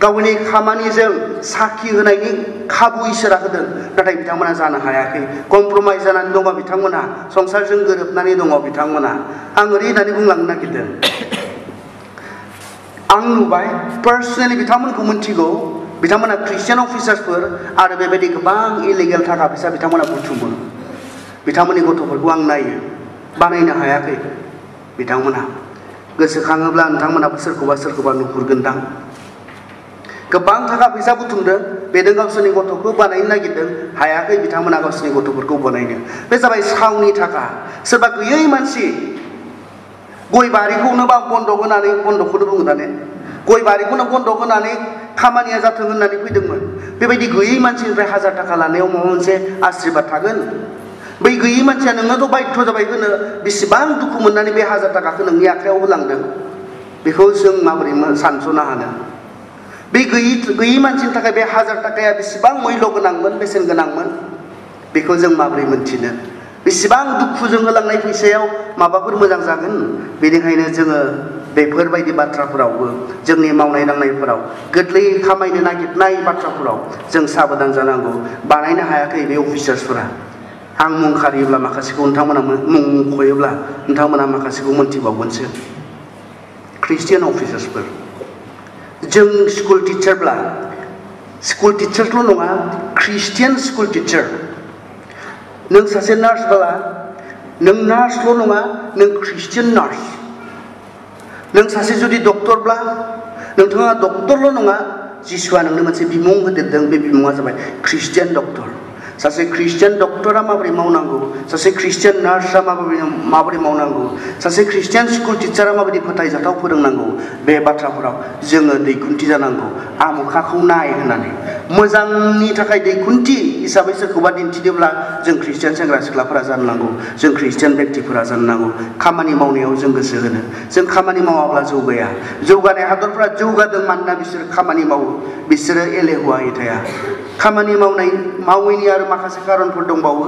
गावनि खामानिजों साखि होनायनि खाबु इसोरा होदों नाथाय बिथांमोना जानो हायाखै कमप्रमाइज जानानै दङ बिथांमोना संसारजों गोरोबनानै दङ बिथांमोना आं ओरै होननानै बुंलांनो नागिरदों आं नुबाय पार्सनेलि बिथांमोनखौ मिथिगौ बिथांमोना ख्रिस्टियान अफिसार्सफोर आरो बेबायदि गोबां इलिगेल थाखा फैसा बिथांमोना बुथुमो बिथांमोननि गथ'फोरखौ आं नायो बानायनो हायाखै बिथांमोना गोसोखाङोब्ला नोंथांमोनाबो सोरखौबा नुहुरगोनदां गोबां थाखा फैसा बुथुमदों बेजों गावसोरनि गथ'खौ बानायनो नागिरदों हायाखै बिथांमोना गावसोरनि गथ'फोरखौ बानायनो बे जाबाय सावनि थाखा सोरबा गैयै मानसि गय बारिखौनो बा बन्दक होनानै बन्दकखौनो बुङो दाने गय बारिखौनो बन्दक होनानै खामानिया जाथों होननानै फैदोंमोन बेबायदि गैयै मानसिनिफ्राय 1000 थाखा लानायाव माबा मोनसे आशीर्बाद थागोन बै गैयै मानसिया नोंनोथ' बाध्य जाबाय होनो बेसेबां दुखु मोननानै बे 1000 थाखाखौ नोंनि आखायाव होलांदों बेखौ जों माबोरै सानस'नो हानो बे गैयै मानसिनि थाखाय बे 1000 थाखाया बेसेबां मैल्य गोनांमोन बेसेन गोनांमोन बेखौ जों माबोरै मोनथिनो बेसेबां दुखुजों होलांनाय फैसायाव माबाफोर मोजां जागोन बेनिखायनो जोङो बेफोरबायदि बाथ्राफोरावबो जोंनि मावनाय दांनायफोराव गोरलै खामायनो नागिरनाय बाथ्राफोराव जों साबधान जानांगौ बानायनो हायाखै बे अफिसार्सफोरा आं मुं खारियोब्ला माखासेखौ नोंथांमोना मुं मख'योब्ला नोंथांमोना माखासेखौ मोनथिबावगोनसो ख्रिस्टियान अफिसार्सफोर जों स्कुल टिचारल' नङा ख्रिस्टियान स्कुल टिचार नों सासे नार्सब्ला नों नार्सल' नङा नों ख्रिस्टियान नार्स नों सासे जुदि डक्टरब्ला नोंथाङा डक्टरल' नङा जिसुआ नोंनो मोनसे बिमुं होदेरदों बे बिमुङा जाबाय ख्रिस्टियान डक्टर सासे ख्रिस्टियान डक्टरा माबोरै मावनांगौ सासे ख्रिस्टियान नार्सआ माबोरै मावनांगौ सासे ख्रिस्टियान स्कुल टिचारा माबायदि फोथायजाथाव फोरोंनांगौ बे बाथ्राफोराव जोङो दैखुन्थि जानांगौ आमुखाखौ नाय होननानै मोजांनि थाखाय दैखुन्थि हिसाबै सोरखौबा दिन्थिदोंब्ला जों ख्रिस्टियान सेंग्रा सिख्लाफोरा जानो नांगौ जों ख्रिस्टियान व्यक्तिफोरा जानो नांगौ खामानि मावनायाव जों गोसो होनो जों खामानि मावाब्ला जौगाया जौगानाय हादरफोरा जौगादों मानोना बिसोरो खामानि मावो बिसोरो एलेहुवायै थाया खामानि मावैनि आरो माखासे खारनफोर दंबावो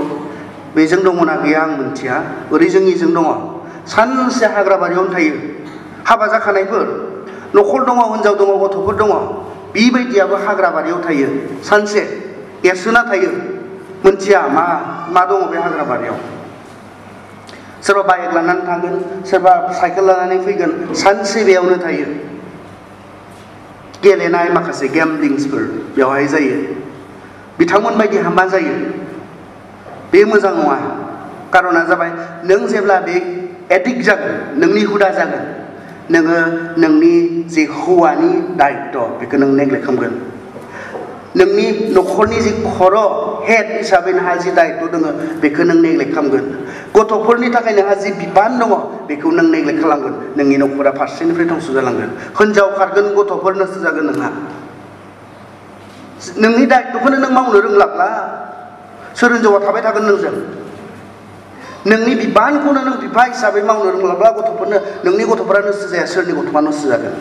बेजों दङना गैया आं मिथिया ओरै जोंनिजों दङ सानसे हाग्रा बारियावनो थायो हाबा जाखानायफोर न'खर दङ हिनजाव दङ गथ'फोर दङ बेबायदियाबो हाग्रा बारियाव थायो सानसे एरसोना थायो मोनथिया मा दङ बे हाग्रा बारियाव सोरबा बाइक लानानै थांगोन सोरबा साइकेल लानानै फैगोन सानसे बेयावनो थायो गेलेनाय माखासे गेमलिंसफोर बेवहाय जायो बिथांमोन बायदि मा जायो बे मोजां नङा कारना जाबाय नों जेब्ला बे एडिक्ट जागोन नोंनि हुदा जागोन नोङो नोंनि जि हौवानि दायित्व बेखौ नों नेग्लेक्ट खालामगोन नोंनि न'खरनि जि खर' हेड हिसाबै नोंहा जि दायित्व दङ बेखौ नों नेग्लेक्ट खालामगोन गथ'फोरनि थाखाय नोंहा जि बिबान दङ बेखौ नों नेग्लेक्ट खालामगोन नोंनि न'खरा फारसेनिफ्राय धंस जालांगोन हिनजाव खारगोन गथ'फोर नस्थ जागोन नोंहा नोंनि दायित्वखौनो नों मावनो रोंलाब्ला सोर हिनजावा थाबाय थागोन नोंजों नोंनि बिबानखौनो नों बिफा हिसाबै मावनो रोंलाब्ला गथ'फोरनो नोंनि गथ'फोरा नस्थ जाया सोरनि गथ'आ नस्थ जागोन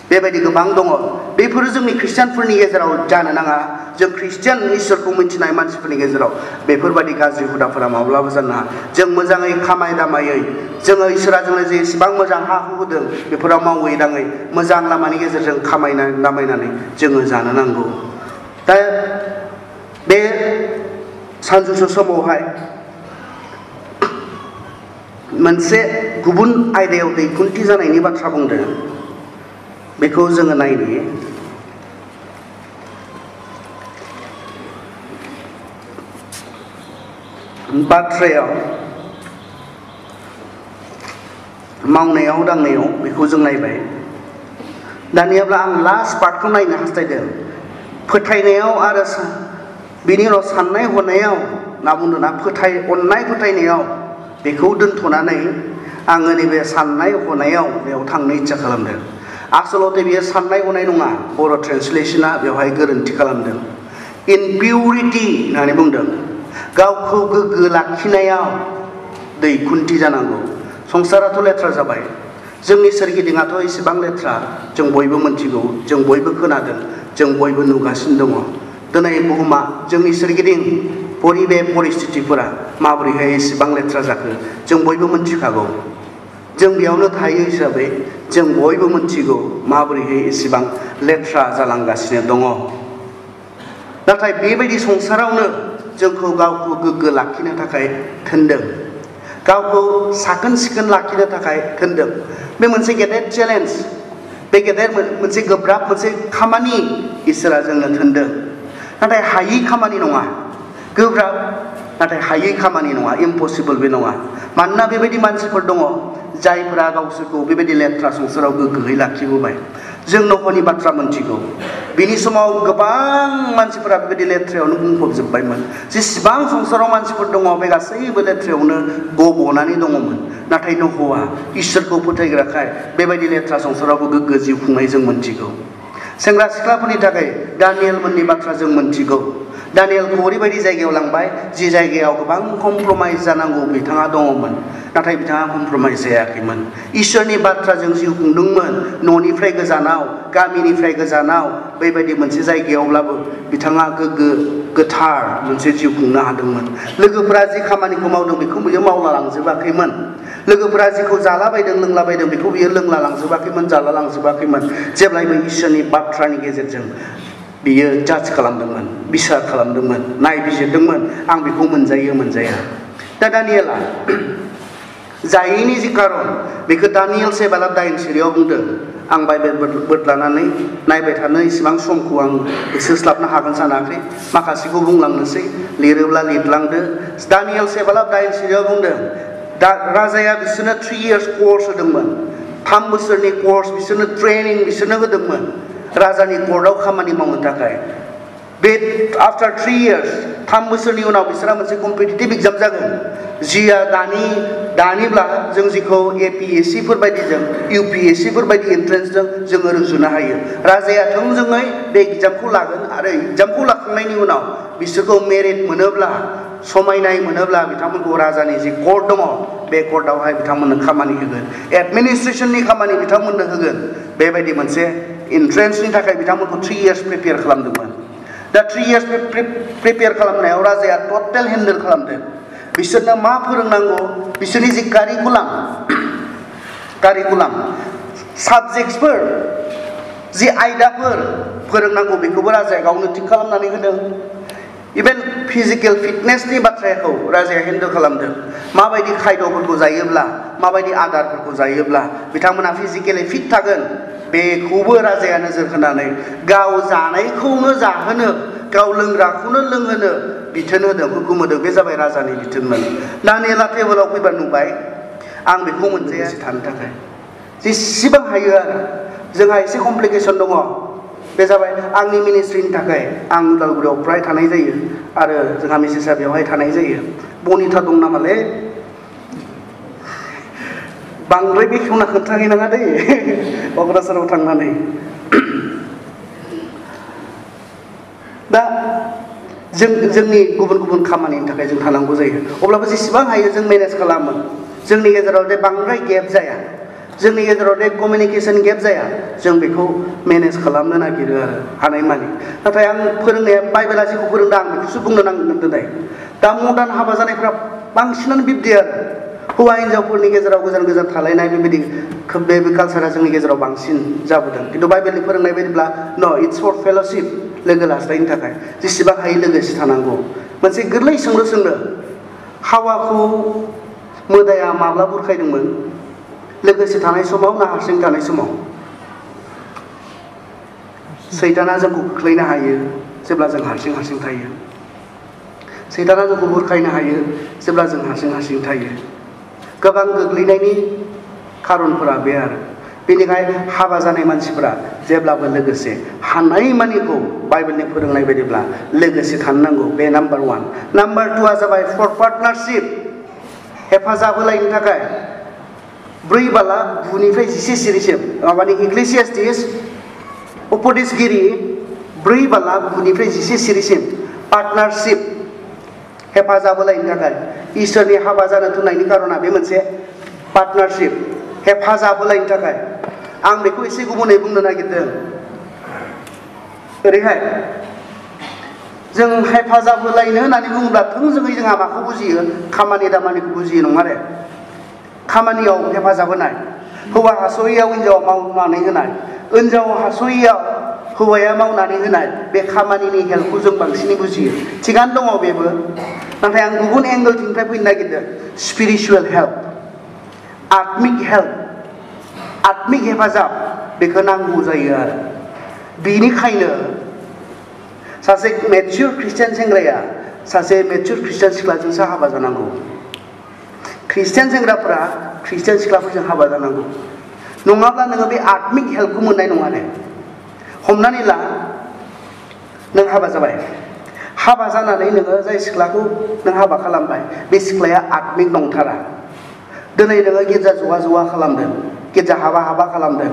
बेबायदि गोबां दङ बेफोरो जोंनि ख्रिस्टियानफोरनि गेजेराव जानो नाङा जों ख्रिस्टियान इसोरखौ मिथिनाय मानसिफोरनि गेजेराव बेफोरबायदि गाज्रि हुदाफोरा माब्लाबा जानो नाङा जों मोजाङै खामाय दामायै जोङो इसोरा जोंनो जे एसेबां मोजां हा हु होदों बेफोराव मावै दाङै मोजां लामानि गेजेरजों खामायनाय दामायनानै जोङो जानो नांगौ दा बे सानजौफु समावहाय मोनसे गुबुन आयदायाव दैखुन्थि जानायनि बाथ्रा बुंदों बेखौ जोङो नायनि बाथ्रायाव मावनायाव दांनायाव बेखौ जों नायबाय दानियाब्ला आं लास्ट पार्टखौ नायनो हास्थायदों फोथायनायाव आरो बिनि उनाव साननाय हनायाव ना बुंदों ना अननाय फोथायनायाव बेखौ दोनथ'नानै आङो नैबे साननाय हनायाव बेयाव थांनो इच्छा खालामदों आसलते बेयो साननाय हनाय नङा बर' ट्रेन्सलेसना बेवहाय गोरोन्थि खालामदों इनपिउरिटि होननानै बुंदों गावखौ गोग्गो लाखिनायाव दैखुन्थि जानांगौ संसाराथ' लेथ्रा जाबाय जोंनि सोरगिदिङाथ' एसेबां लेथ्रा जों बयबो मिथिगौ जों बयबो खोनादों जों बयबो नुगासिनो दङ दिनै बुहुमा जोंनि सोरगिदिं परिस्थितिफोरा माबोरैहाय एसेबां लेथ्रा जाखो जों बयबो मिथिखागौ जों बेयावनो थायो हिसाबै जों बयबो मिथिगौ माबोरैहाय एसेबां लेथ्रा जालांगासिनो दङ नाथाय बेबायदि संसारावनो जोंखौ गावखौ गोग्गो लाखिनो थाखाय थिनदों गावखौ साखोन सिखोन लाखिनो थाखाय थिनदों बे मोनसे गेदेर चेलेन्ज बे गेदेर मोनसे गोब्राब मोनसे खामानि इसोरा जोंनो थिनदों नाथाय हायि खामानि नङा गोब्राब नाथाय हायि खामानि नङा इम्पसिबल बे नङा मानोना बेबायदि मानसिफोर दङ जायफोरा गावसोरखौ बेबायदि लेथ्रा संसाराव गोग्गोयै लाखिबोबाय जों नखरनि बाथ्रा मोनथिगौ बिनि समाव गोबां मानसिफोरा बेबायदि लेथ्रायावनो बुंफबजोब्बायमोन जेसेबां संसाराव मानसिफोर दङ बे गासैबो लेथ्रायावनो गब'नानै दङमोन नाथाय न'हआ इसोरखौ फोथायग्राखाय बेबायदि लेथ्रा संसारावबो गोग्गो जिउ खुंनाय जों मोनथिगौ सेंग्रा सिख्लाफोरनि थाखाय दानियेल मोननि बाथ्रा जों मोनथिगौ दानियेलखौ ओरैबायदि जायगायाव लांबाय जि जायगायाव गोबां कमप्रमाइज जानांगौ बिथाङा दङमोन नाथाय बिथाङा कमप्रमाइज जायाखैमोन इसोरनि बाथ्राजों जिउ खुंदोंमोन न'निफ्राय गोजानाव गामिनिफ्राय गोजानाव बेबायदि मोनसे जायगायावब्लाबो बिथाङा गोग्गो गोथार मोनसे जिउ खुंनो हादोंमोन लोगोफोरा जि खामानिखौ मावदों बेखौ बियो मावला लांजोबाखैमोन लोगोफोरा जिखौ जालाबायदों लोंलाबायदों बेखौ बियो लोंला लांजोबाखैमोन जाला लांजोबाखैमोन जेब्लायबो इसोरनि बाथ्रानि गेजेरजों बियो जाज खालामदोंमोन बिसार खालामदोंमोन नायबिजिरदोंमोन आं बेखौ मोनजायो मोनजाया दा दानियेला जायैनि जि कारन बेखौ दानियेल 7:9 बुंदों आं बाइबेल बोदलानानै नायबाय थानो इसेबां समखौ आं होसोस्लाबनो हागोन सानाखै माखासेखौ बुंलांनोसै लिरोब्ला लिरलांदो दानियेल 7:9 बुंदों दा राजाया बिसोरनो 3 years कर्स होदोंमोन 3 बोसोरनि कर्स बिसोरनो ट्रेनिं बिसोरनो होदोंमोन राजानि कर्टआव खामानि मावनो थाखाय बे आफ्टार 3 years 3 बोसोरनि उनाव बिसोरहा मोनसे कम्पिटिटिभ एग्जाम जागोन जिया दानिब्ला जों जिखौ APSC फोरबायदिजों UPSC फोरबायदि एन्ट्रेन्सजों जोङो रुजुनो हायो राजाया थोंजोङै बे एग्जामखौ लागोन आरो एग्जामखौ लाखांनायनि उनाव बिसोरखौ मेरिट मोनोब्ला समायनाय मोनोब्ला बिथांमोनखौ राजानि जि कर्ट दङ बे कर्टआवहाय बिथांमोननो खामानि होगोन एडमिनिस्ट्रेसननि खामानि बिथांमोननो होगोन बेबायदि मोनसे एन्ट्रेन्सनि थाखाय बिथांमोनखौ 3 years प्रिपेयार खालामदोंमोन दा 3 years प्रिपेयार खालामनायाव राजाया टटेल हेन्डेल खालामदों बिसोरनो मा फोरोंनांगौ बिसोरनि जि कारिकुलाम साबजेक्टसफोर जि आयदाफोर फोरोंनांगौ बेखौबो राजाया गावनो थिग खालामनानै होदों। इभेन फिजिकेल फिटनेसनि बाथ्राखौ राजाया हेन्डेल खालामदों। माबायदि खायद'फोरखौ जायोब्ला माबायदि आदारफोरखौ जायोब्ला बिथांमोना फिजिकेलि फिट थागोन बेखौबो राजाया नोजोर होनानै गाव जानायखौनो जाहोनो गाव लोंग्राखौनो लोंहोनो बिथोन होदों, हुकुम होदों। बे जाबाय राजानि बिथोनमोन। दानियेला टेबोलाव फैबा नुबाय आं बेखौ मोनजाया थानो थाखाय जेसेबां हायो आरो जोंहा एसे कमप्लिकेसन दङ। बे जाबाय आंनि मिनिस्ट्रिनि थाखाय आं उदालगुरियाव प्राय थानाय जायो आरो जोंहा मिसेसआ बेवहाय थानाय जायो। बनिता दं नामालै? बांद्राय बेखेवना खोन्थाहैनाङा दै क'क्राझाराव थांनानै। दा जोंनि गुबुन गुबुन खामानिनि थाखाय जों थानांगौ जायो। अब्लाबो जेसेबां हायो जों मेनेज खालामो। जोंनि गेजेराव जे बांद्राय गेप जाया, जोंनि गेजेराव जे कमिउनिकेसन गेप जाया, जों बेखौ मेनेज खालामनो नागिरो आरो हानायमानि। नाथाय आं फोरोंनाया बाइबेला जेखौ फोरोंदों आं बेखौसो बुंनो नांगोन दिनै। दा मडार्न हाबा जानायफ्रा बांसिनानो बिब्दि आरो हौवा हिन्जावफोरनि गेजेराव गोजान गोजान थालायनाय बेबायदि बे कालसारा जोंनि गेजेराव बांसिन जाबोदों। खिन्थु बाइबेलनि फोरोंनाय बायदिब्ला न' इट्स फर फेल'शिप, लोगो लाज्लायनो थाखाय जेसेबां हायो लोगोसे थानांगौ। मोनसे गोरलै सोंलु सोंनो, हावाखौ मोदाया माब्ला बुरखायदोंमोन? लोगोसे थानाय समाव ना हारसिं थानाय समाव? सैताना जोंखौ खोख्लैनो हायो जेब्ला जों हारसिं हारसिं थायो। सैताना जोंखौ बुरखायनो हायो जेब्ला जों हारसिं हारसिं थायो। गोबां गोग्लैनायनि खारनफोरा बे आरो बेनिखायनो हाबा जानाय मानसिफोरा जेब्लाबो लोगोसे हानायमानिखौ बाइबेलनि फोरोंनाय बायदिब्ला लोगोसे थानो नांगौ। बे नाम्बार 1। नाम्बार 2आ जाबाय फर पार्टनारशिप, हेफाजाब होलायनो थाखाय। 4 बाला 9निफ्राय 11 सिरिसिम माबानि इक्लेसियास्टिस उपदेशगिरि 4 बाला 9निफ्राय 11 सिरिसिम पार्टनारशिप, हेफाजाब होलायनो थाखाय। इसोरनि हाबा जानो थोननायनि कारना बे मोनसे पार्टनारशिप, हेफाजाब होलायनो थाखाय। आं बेखौ एसे गुबुनै बुंनो नागिरदों। ओरैहाय जों हेफाजाब होलायनो होननानै बुङोब्ला थोंजोङै जोंहा माखौ बुजियो? खामानि दामानिखौ बुजियो, नङा रे? खामानियाव हेफाजाब होनाय, हौवा हास'यैयाव हिन्जावा मावनानै होनाय, हिन्जाव हास'यैयाव हौवाया मावनानै होनाय, बे खामानिनि हेल्पखौ जों बांसिनै बुजियो। थिगानो दङ बेबो, नाथाय आं गुबुन एंगोलथिंनिफ्राय फैनो नागिरदों। स्पिरिचुवेल हेल्प, आत्मिक हेल्प, आत्मिक हेफाजाब, बेखौ नांगौ जायो आरो। बेनिखायनो सासे मेच्युर ख्रिस्टियान सेंग्राया सासे मेच्युर ख्रिस्टियान सिख्लाजोंसो हाबा जानांगौ। ख्रिस्टियान सेंग्राफोरा ख्रिस्टियान सिख्लाफोरजों हाबा जानांगौ। नङाब्ला नोङो बे आत्मिक हेल्पखौ मोननाय नङा दे। हमनानै ला नों हाबा जाबाय, हाबा जानानै नोङो जाय सिख्लाखौ नों हाबा खालामबाय बे सिख्लाया आत्मिक नंथारा। दिनै नोङो गिर्जा ज'वा खालामदों, गिर्जा हाबा खालामदों,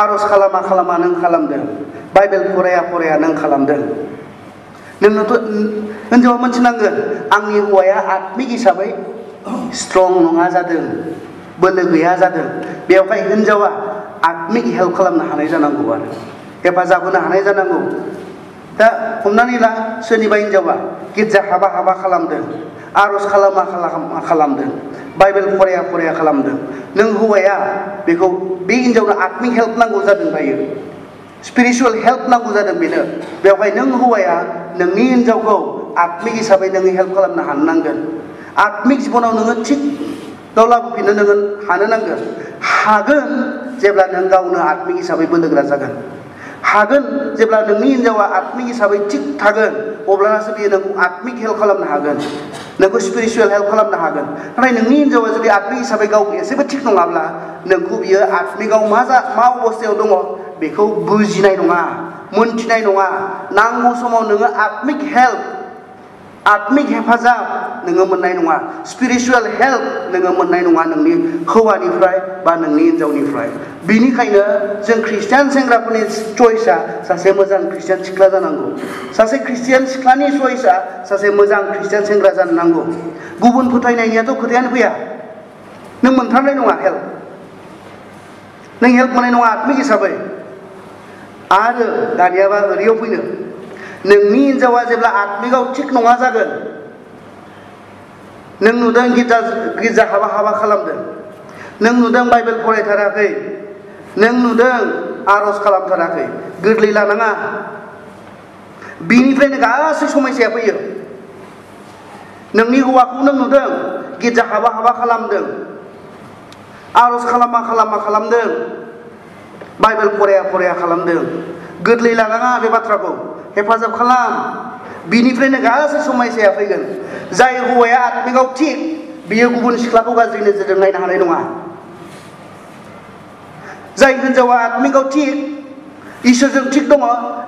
आर'ज खालामा नों खालामदों, बाइबेल फराया नों खालामदों। नोंनोथ' हिन्जावा मोनथिनांगोन आंनि हौवाया आत्मिक हिसाबै स्ट्रं नङा जादों, बोलो गैया जादों। बेवहाय हिन्जावा आत्मिक हेल्प खालामनो हानाय जानांगौ आरो हेफाजाब होनो हानाय जानांगौ। दा हमनानै ला सोरनिबा हिन्जावा गिर्जा हाबा खालामदों, आर'ज खालामा खालामदों, बाइबेल फराया खालामदों। नों हौवाया बेखौ बे हिन्जावनो आत्मिक हेल्प नांगौ जादों दायो, स्पिरिचुवेल हेल्प नांगौ जादों बेनो। बेवहाय नों हौवाया नोंनि हिन्जावखौ आत्मिक हिसाबै नोङो हेल्प खालामनो हानो नांगोन। आत्मिक जिबनाव नोङो थिग गाव लाबोफिननो नोङो हानो नांगोन। हागोन जेब्ला नों गावनो आत्मिक हिसाबै बोलोग्रा जागोन। हागोन जेब्ला नोंनि हिन्जावा आत्मिक हिसाबै थिग थागोन, अब्लानासो बियो नोंखौ आत्मिक हेल्प खालामनो हागोन, नोंखौ स्पिरिचुवेल हेल्प खालामनो हागोन। नाथाय नोंनि हिन्जावा जुदि आत्मिक हिसाबै गाव एसेबो थिग नङाब्ला नोंखौ बियो आत्मिकआव मा अबस्थायाव दङ बेखौ बुजिनाय नङा, मोनथिनाय नङा। नांगौ समाव नोङो आत्मिक हेल्प, आत्मिक हेफाजाब नोङो मोननाय नङा, स्पिरिचुवेल हेल्प नोङो मोननाय नङा नोंनि हौवानिफ्राय बा नोंनि हिन्जावनिफ्राय। बिनिखायनो जों ख्रिस्टियान सेंग्राफोरनि चइसआ सासे मोजां ख्रिस्टियान सिख्ला जानांगौ। सासे ख्रिस्टियान सिख्लानि चइसआ सासे मोजां ख्रिस्टियान सेंग्रा जानो नांगौ। गुबुन फोथायनायनियाथ' खोथायानो फैया। नों मोनथारनाय नङा हेल्प, नों हेल्प मोननाय नङा आत्मिक हिसाबै। आरो दानियाबा ओरैयाव फैनो, नोंनि हिन्जावा जेब्ला आत्मिकआव थिग नङा जागोन, नों नुदों गिर्जा हाबा खालामदों, नों नुदों बाइबेल फरायथाराखै, नों नुदों आर'ज खालामथाराखै, गोरलै लानाङा। बिनिफ्रायनो गासै समस्याया फैयो। नोंनि हौवाखौ नों नुदों गिर्जा हाबा खालामदों, आर'ज खालामदों, बाइबेल फराया खालामदों। गोरलै लानाङा बे बाथ्राखौ, हेफाजाब खालाम। बिनिफ्रायनो गासै समस्याया फैगोन। जाय हौवाया आत्मिकआव थिग, बियो गुबुन सिख्लाखौ गाज्रि नोजोरजों नायनो हानाय नङा। जाय हिनजावा आत्मिकआव थिग, इसोरजों थिग दङ,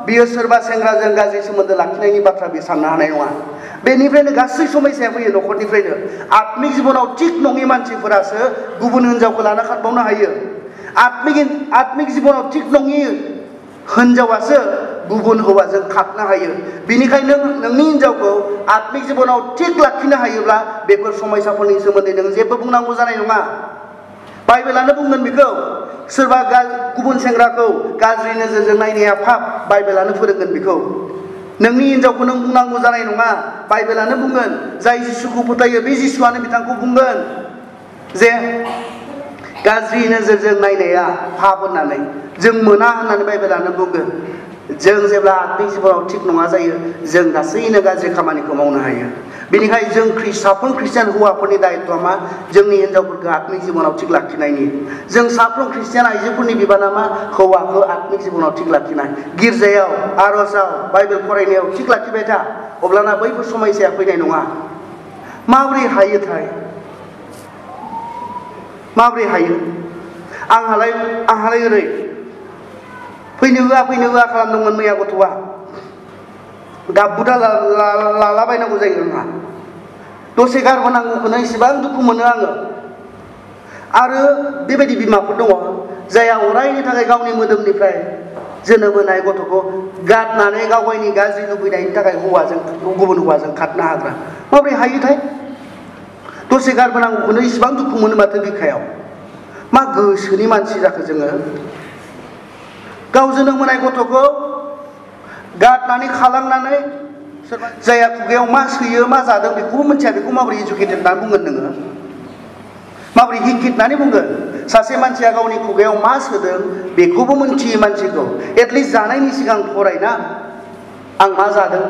बियो सोरबा सेंग्राजों गाज्रि सोमोन्दो लाखिनायनि बाथ्रा बियो साननो हानाय नङा। बेनिफ्रायनो गासै समस्याया फैयो न'खरनिफ्रायनो। आत्मिक जिबनाव थिग नङि मानसिफोरासो गुबुन हिनजावखौ लाना खारबावनो हायो। आत्मिक जिबनाव थिग नङि हिनजावासो गुबुन हौवाजों खारनो हायो। बिनिखायनो नोंनि हिनजावखौ आत्मिक जिबनाव थिग लाखिनो हायोब्ला बेफोर समस्याफोरनि सोमोन्दै नों जेबो बुंनांगौ जानाय नङा। बाइबेलानो बुंगोन बेखौ। सोरबा गुबुन सेंग्राखौ गाज्रि नोजोरजों नायनाया पाप, बाइबेलानो फोरोंगोन बेखौ। नोंनि हिनजावखौ नों बुंनांगौ जानाय नङा। बाइबेलानो बुंगोन। जाय जिसुखौ फोथायो बे जिसुआनो बिथांखौ बुंगोन जे गाज्रि नोजोरजों नायनाया पाप होननानै। जों मोना होननानै बाइबेलानो बुंगोन। जों जेब्ला आत्मिक जिबनाव थिग नङा जायो, जों गासैनो गाज्रि खामानिखौ मावनो हायो। बेनिखायनो जों साफ्रोम ख्रिस्टियान हौवाफोरनि दायित्वआ मा? जोंनि हिनजावफोरखौ आत्मिक जिबनाव थिग लाखिनायनि। जों साफ्रोम ख्रिस्टियान आइजोफोरनि बिबाना मा? हौवाखौ आत्मिक जिबनाव थिग लाखिनाय। गिर्जायाव, आर'जाव, बाइबेल फरायनायाव थिग लाखिबाय था, अब्लाना बैफोर समस्याया फैनाय नङा। माबोरै हायोथाय? माबोरै हायो? आंहालाय ओरै फैनो होआ खालामदोंमोन मैया गथ'आ। गाबबुदा लालाबायनांगौ जायो आंहा। दसे गारबोनांगौखौनो इसेबां दुखु मोनो आङो। आरो बेबायदि बिमाफोर दङ जायहा अरायनि थाखाय गावनि मोदोमनिफ्राय जोनोम होनाय गथ'खौ गारनानै गावनि गाज्रि लुबैनायनि थाखाय गुबुन हौवाजों खारनो हाग्रा। माबोरै हायोथाय? दसे गारबोनांगौखौनो इसेबां दुखु मोनो माथो बिखायाव। मा गोसोनि मानसि जाखो जोङो? गाव जोनोम होनाय गथ'खौ गारनानै खालांनानै जायहा खुगायाव मा सोयो मा जादों बेखौबो मिथिया, बेखौ माबोरै इडुकेटेड होननानै बुंगोन नोङो? माबोरै हिकिट होननानै बुंगोन? सासे मानसिया गावनि खुगायाव मा सोदों बेखौबो मिन्थियै मानसिखौ एटलिस्ट जानायनि सिगां फरायना, आं मा जादों,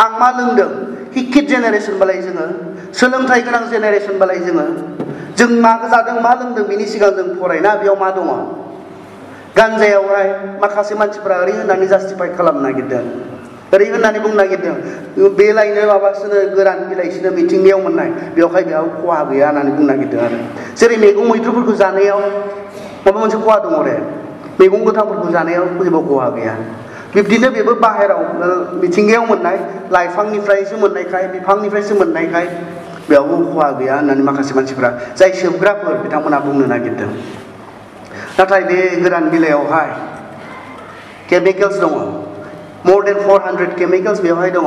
आं मा लोंदों। हिकिट जेनेरेसनबालाय जोङो, सोलोंथाइ गोनां जेनेरेसनबालाय जों मा जादों मा लोंदों बिनि सिगां जों फरायना बेयाव मा दङ। गानजायावहाय माखासे मानसिफ्रा ओरै होननानै जास्टिफाइ खालामनो नागिरदों, ओरै होननानै बुंनो नागिरदों बेलायनो माबासोनो गोरान बिलाइसोनो मिथिंगायाव मोननाय, बेवहाय बेयाव खहा गैया होननानै बुंनो नागिरदों आरो। जेरै मैगं मैद्रुफोरखौ जानायाव माबा मोनसे खहा दङ रे, मैगं गोथांफोरखौ जानायाव जेबो खहा गैया। बिब्दिनो बेबो बाहेराव मिथिंगायाव मोननाय लाइफांनिफ्रायसो मोननायखाय, बिफांनिफ्रायसो मोननायखाय बेयावबो खहा गैया होननानै माखासे मानसिफ्रा, जाय सोबग्राफोर बिथांमोना बुंनो नागिरदों। नाथाय बे गोरान बिलाइयावहाय केमिकेल्स दङ, more than 400 केमिकेल्स बेवहाय दङ,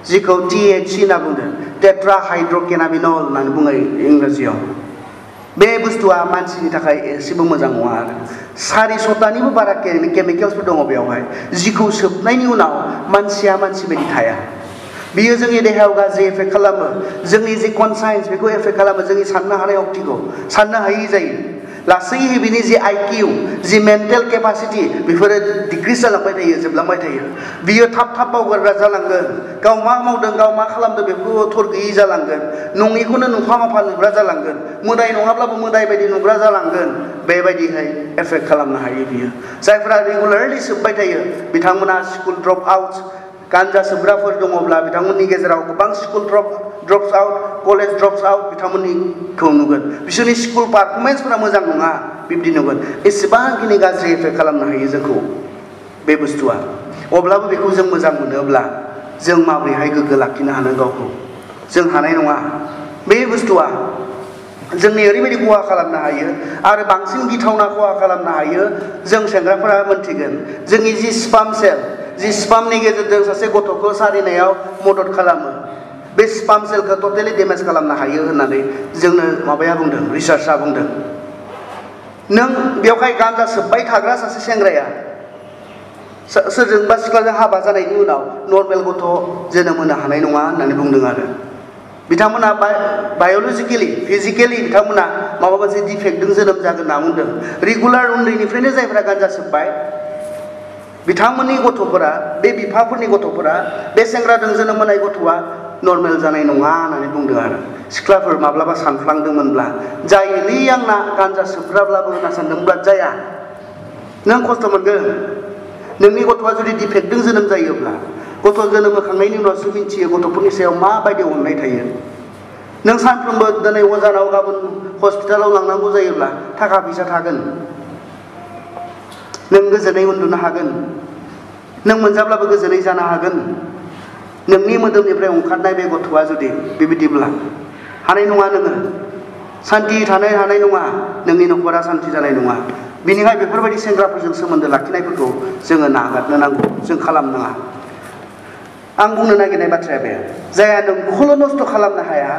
जिखौ THC होनना बुंदों, टेट्रा हाइड्रकेनाबिनल होननानै बुङो इंराजियाव। बे बुस्थुआ मानसिनि थाखाय एसेबो मोजां नङा आरो। 400तानिबो बारा केमिकेल्सफोर दङ बेवहाय, जिखौ सोबनायनि उनाव मानसिया मानसि बायदि थाया। बियो जोंनि देहायाव गाज्रि एफेक्ट खालामो, जोंनि जि कनसाइन्स बेखौ एफेक्ट खालामो, जोंनि साननो हानाय अक्तिखौ साननो हायि जायो। लासैयै बिनि जि IQ, जि मेन्टेल केपासिटि, बेफोरो डिक्रिस जालांबाय थायो, जोबलांबाय थायो। बियो थाब बावगारग्रा जालांगोन, गाव मा मावदों गाव मा खालामदों बेखौ थर गैयि जालांगोन, नङिखौनो नुफा माफा नुग्रा जालांगोन, मोदाय नङाब्लाबो मोदाय बायदि नुग्रा जालांगोन। बेबायदिहाय एफेक्ट खालामनो हायो बियो। जायफ्रा रेगुलारलि सोबबाय थायो बिथांमोना स्कुल ड्रप आउट, गान्जा सोबग्राफोर दङब्ला बिथांमोननि गेजेराव गोबां school drops out, college drops out बिथांमोननिखौ नुगोन। बिसोरनि स्कुल पारफरमेन्सफोरा मोजां नङा, बिब्दि नुगोन। एसेबांखिनि गाज्रि एफेक्ट खालामनो हायो जोंखौ बे बुस्थुआ। अब्लाबो बेखौ जों मोजां मोनोब्ला जों माबोरैहाय गोग्गो लाखिनो हानो गावखौ? जों हानाय नङा। बे बुस्थुआ जोंनि ओरैबायदि खहा खालामनो हायो, आरो बांसिन गिथावना खहा खालामनो हायो। जों सेंग्राफोरा मोनथिगोन जोंनि जि स्पाम सेल, जि स्पामनि गेजेरजों सासे गथ'खौ सारिनायाव मदद खालामो, बे स्पाम सेलखौ टटेलि डेमेज खालामनो हायो होननानै जोंनो माबाया बुंदों, रिसार्चआ बुंदों। नों बेवहाय गान्जा सोबबाय थाग्रा सासे सेंग्राया सोरजोंबा सिख्लाजों हाबा जानायनि उनाव नर्मेल गथ' जोनोम होनो हानाय नङा होननानै बुंदों आरो। बिथांमोना बाय'लजिकेलि फिजिकेलि बिथांमोना माबा मोनसे डिफेक्टजों जोनोम जागोन होनना बुंदों। रेगुलार उन्दैनिफ्रायनो जायफ्रा गान्जा सोब्बाय बिथांमोननि गथ'फोरा बे बिफाफोरनि गथ'फोरा बे सेंग्राजों जोनोम होनाय गथ'आ नर्मेल जानाय नङा होननानै बुंदों आरो। सिख्लाफोर माब्लाबा सानफ्लांदोंमोनब्ला जायोलै आंना गान्जा सोबग्राब्लाबो होनना सानदोंब्ला जाया। नों खस्थ' मोनगोन। नोंनि गथ'आ जुदि डिफेक्टजों जोनोम जायोब्ला गथ' जोनोम होखांनायनि उनावसो मिथियो गथ'फोरनि सायाव माबायदि अननाय थायो। नों सानफ्रोमबो दिनै अजानाव गाबोन हस्पिटालाव लांनांगौ जायोब्ला थाखा फैसा थागोन। नों गोजोनै उन्दुनो हागोन। नों मोनजाब्लाबो गोजोनै जानो हागोन। नोंनि मोदोमनिफ्राय ओंखारनाय बे गथ'आ जुदि बेबायदिब्ला हानाय नङा नोङो। सान्थि थानो हानाय नङा। नोंनि न'खरा सान्थि जानाय नङा। बेनिखाय बेफोरबायदि सेंग्राफोरजों सोमोन्दो लाखिनायफोरखौ जोङो नागारनो नांगौ। जों खालामनाङा। आं बुंनो नागिरनाय बाथ्राया बे जायहा नोंखौल' नस्थ' खालामनो हाया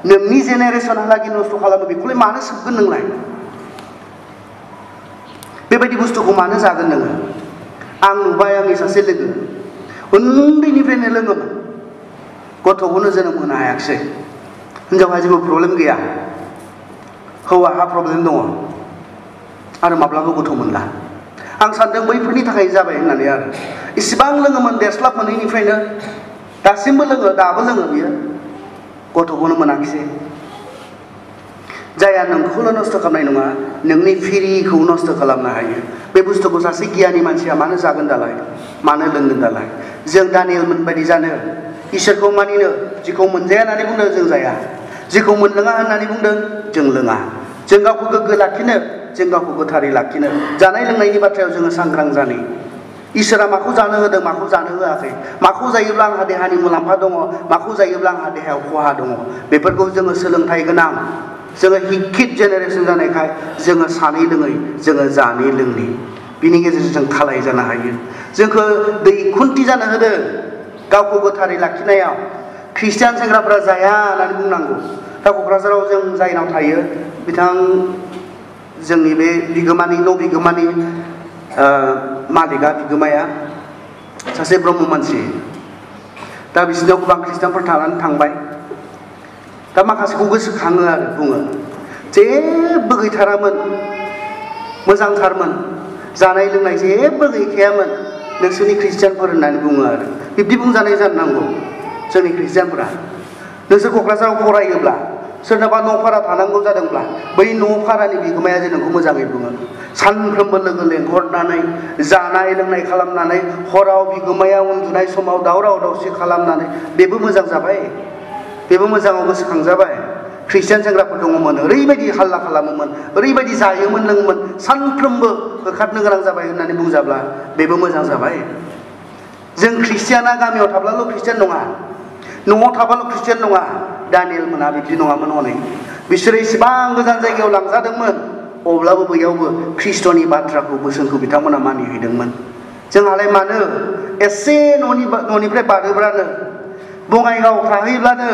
नोंनि जेनेरेसनहालागै नस्थ' खालामो बेखौलाय मानो सोबगोन नोंलाय? बेबायदि बुस्थुखौ मानो जागोन नोङो? आं नुबाय आंनि सासे लोगो उन्दैनिफ्रायनो लोङोमोन। गथ'खौनो जोनोम होनो हायाखिसै। हिनजावहा जेबो प्रब्लेम गैया। हौवाहा प्रब्लेम दङ आरो माब्लाबा गथ' मोनला। आं सानदों बैफोरनि थाखाय जाबाय होननानै आरो। इसिबां लोङोमोन देरस्लाब मोनैनिफ्रायनो दासिमबो लोङो दाबो लोङो बियो गथ'खौनो मोनाखिसै। जायहा नोंखौल' नस्थ' खालामनाय नङा नोंनि फिरिखौ नस्थ' खालामनो हायो। बे बुस्थुखौ सासे गियानि मानसिया मानो जागोन दालाय? मानो लोंगोन दालाय? जों दानियेलमोन बायदि जानो इसोरखौ मानिनो जिखौ मोनजाया होननानै बुंदों जों जाया। जिखौ मोनलोङा होननानै बुंदों जों लोङा। जों गावखौ गोग्गो लाखिनो जों गावखौ गोथारै लाखिनो जानाय लोंनायनि बाथ्रायाव जोङो सांग्रां जानो। इसोरा माखौ जानो होदों माखौ जानो होआखै माखौ जायोब्ला आंहा देहानि मुलाम्फा दङ माखौ जायोब्ला आंहा देहायाव खहा दङ बेफोरखौ जोङो सोलोंथाइ गोनां जोङो हिकित जेनेरेसन जानायखाय जोङो सानै लोङै जोङो जानै लोङै बिनि गेजेरजों जों खालाय जानो हायो। जोंखौ दैखुन्थि जानो होदों गावखौ गोथारै लाखिनायाव। ख्रिस्टियान सेंग्राफोरा जाया होननानै बुंनांगौ। दा क'क्राझाराव जों जायनाव थायो बिथां जोंनि बे बिगोमानि न' बिगोमानि मालिका बिगोमाया सासे ब्रह्म मानसि। दा बिसोरनाव गोबां ख्रिस्टानफोर थांबाय। दा माखासेखौ गोसोखाङो आरो बुङो जेबो गैथारामोन मोजांथारमोन जानाय लोंनाय जेबो गैखायामोन नोंसोरनि ख्रिस्टियानफोर होननानै बुङो आरो। बिब्दि बुंजानाय जानो नांगौ जोंनि ख्रिस्टियानफोरा। नोंसोर क'क्राझाराव फरायोब्ला सोरनाबा न' भारा थानांगौ जादोंब्ला बै न' भारानि बिगोमाया जे नोंखौ मोजाङै बुङो। सानफ्रोमबो लोगो लेंहरनानै जानाय लोंनाय खालामनानै हराव बिगोमाया उन्दुनाय समाव दावराव दावसि खालामनानै बेबो मोजां जाबाय। बेबो मोजाङाव गोसोखांजाबाय। ख्रिस्टियान सेंग्राफोर दङमोन ओरैबायदि हाल्ला खालामोमोन ओरैबायदि जायोमोन लोङोमोन सानफ्रोमबो होखारनो गोनां जाबाय होननानै बुंजाब्ला बेबो मोजां जाबाय। जों ख्रिस्टियाना गामियाव थाब्लाल' ख्रिस्टियान नङा न'आव थाबाल' ख्रिस्टियान नङा। दानियेल मोना बिब्दि नङामोन हनै। बिसोरो इसेबां गोजान जायगायाव लांजादोंमोन अब्लाबो बैयावबो ख्रिस्ट'नि बाथ्राखौ बोसोनखौ बिथांमोना मानिहैदोंमोन। जोंहालाय मानो एसे न'निफ्राय बारोब्लानो बङाइगाव थाहैब्लानो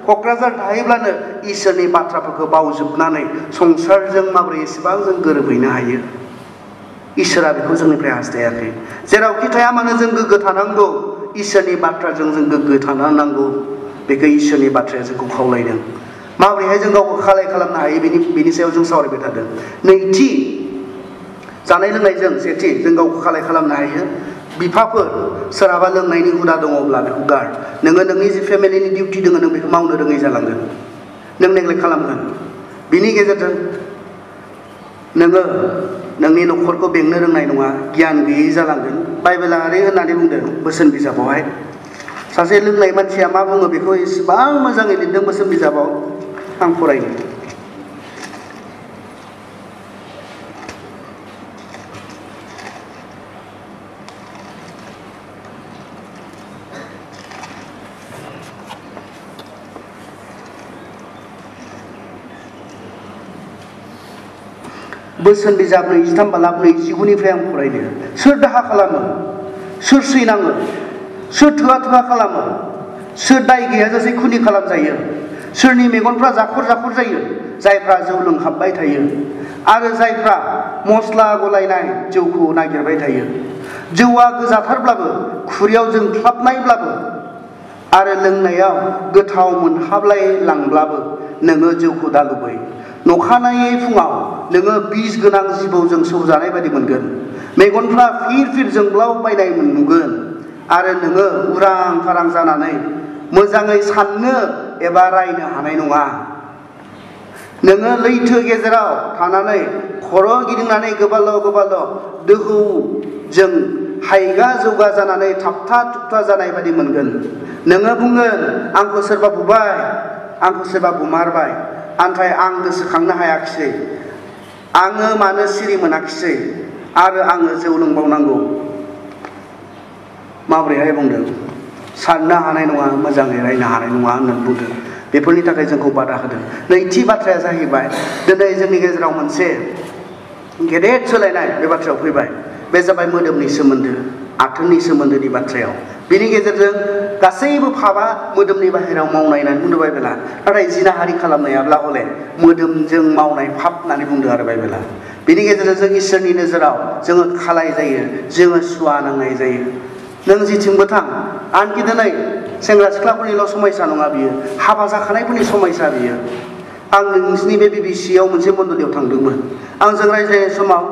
क'क्राझार थाहैब्लानो इसोरनि बाथ्राफोरखौ बावजोबनानै संसारजों माबोरै एसेबां जों गोरोबहैनो हायो? इसोरा बेखौ जोंनिफ्राय हास्थायाखै। जेरावखि थाया मानो जों गोग्गो थानांगौ। इसोरनि बाथ्राजों जों गोग्गो थानो नांगौ। बेखौ इसोरनि बाथ्राया जोंखौ खावलायदों। माबोरैहाय जों गावखौ खालाय खालामनो हायो बेनि सायाव जों सावरायबाय थादों। नैथि जानाय लोंनायजों सेथि जों गावखौ खालाय खालामनो हायो। बिफाफोर सोरहाबा लोंनायनि हुदा दङब्ला बेखौ गार। नोङो नोंनि जि फेमिलिनि डिउटि दङ नों बेखौ मावनो रोङै जालांगोन। नों नेग्लेक्ट खालामगोन। बिनि गेजेरजों नोङो नोंनि न'खरखौ बेंनो रोंनाय नङा गियान गैयै जालांगोन। बाइबेला ओरै होननानै बुंदों बोसोन बिजाबावहाय सासे लोंनाय मानसिया मा बुङो बेखौ एसेबां मोजाङै लिरदों बोसोन बिजाबाव आं फरायनो। बोसोन बिजाब 23:29 आं फरायनो। सोर दाहा खालामो सोर सैनाङो सोर थोआ थोआ खालामो सोर दाय गैयाजासे खुनि खालामजायो सोरनि मेगनफ्रा जाखर जाखर जायो जायफ्रा जौ लोंहाबबाय थायो आरो जायफ्रा मस्ला गलायनाय जौखौ नागिरबाय थायो। जौआ गोजाथारब्लाबो खुरैयाव जोंख्लाबनायब्लाबो आरो लोंनायाव गोथाव मोनहाबलाय लांब्लाबो नोङो जौखौ दालुबै नखानायै फुङाव नोङो बिस गोनां जिबौजों सौजानाय बायदि मोनगोन मेगनफ्रा फिर फिर जोंब्लाव बायनाय नुगोन आरो नोङो उरां फारां जानानै मोजाङै साननो एबा रायनो हानाय नङा नोङो लैथो गेजेराव थानानै खर' गिदिंनानै गोबाल' दोहौजों हायगा जौगा जानानै थाबथा थुबथा जानाय बायदि मोनगोन नोङो बुंगोन आंखौ सोरबा बुबाय आंखौ सोरबा बुमारबाय नाथाय आं गोसोखांनो हायाखिसै आङो मानो सिरि मोनाखिसै आरो आङो जौ लोंबावनांगौ माबोरैहाय बुंदों साननो हानाय नङा मोजाङै रायनो हानाय नङा होननानै बुंदों बेफोरनि थाखाय जोंखौ बादा होदों नैथि बाथ्राया जाहैबाय दिनै जोंनि गेजेराव मोनसे गेदेर सोलायनाय बे बाथ्रायाव फैबाय बे जाबाय मोदोमनि सोमोन्दो आथोननि सोमोन्दोनि बाथ्रायाव बेनि गेजेरजों गासैबो फाबा मोदोमनि बाहेरायाव मावनाय होननानै बुंदों बाइबेला नाथाय जिनाहारि खालामनायाब्ला हले मोदोमजों मावनाय फाब होननानै बुंदों आरो बाइबेला बेनि गेजेरजों जों इसोरनि नोजोराव जोङो खालाय जायो जोङो सुवा नांनाय जायो नों जेथिंबो थां आनखि दिनै सेंग्रा सिख्लाफोरनिल' समयसा नङा बियो हाबा जाखानायफोरनि समयसा बियो आं नोंसिनि बे बिबिसियाव मोनसे मण्डलियाव थांदोंमोन आंजों रायज्लायनाय समाव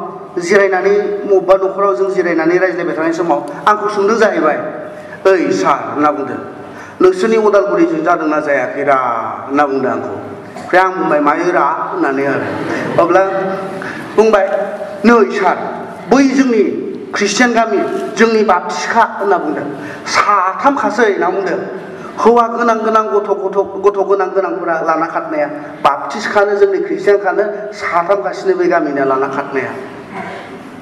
जिरायनानै बबेबा न'खराव जों जिरायनानै रायज्लायबाय थानाय समाव आंखौ सोंदों जाहैबाय ओइ सार होनना बुंदों नोंसोरनि उदालगुरिजों जादोंना जायाखैरा होनना बुंदों आंखौ ओमफ्राय आं बुंबाय मायोरा होननानै आरो अब्ला बुंबाय नै सार बै जोंनि ख्रिस्टियान गामि जोंनि बापटिसखा होनना बुंदों साथामखासै होनना बुंदों हौवा गोनां गथ' गोनांफोरा लाना खारनाया बापटिसखानो जोंनि ख्रिस्टियानखानो साथामखासिनो बे गामिना लाना खारनाया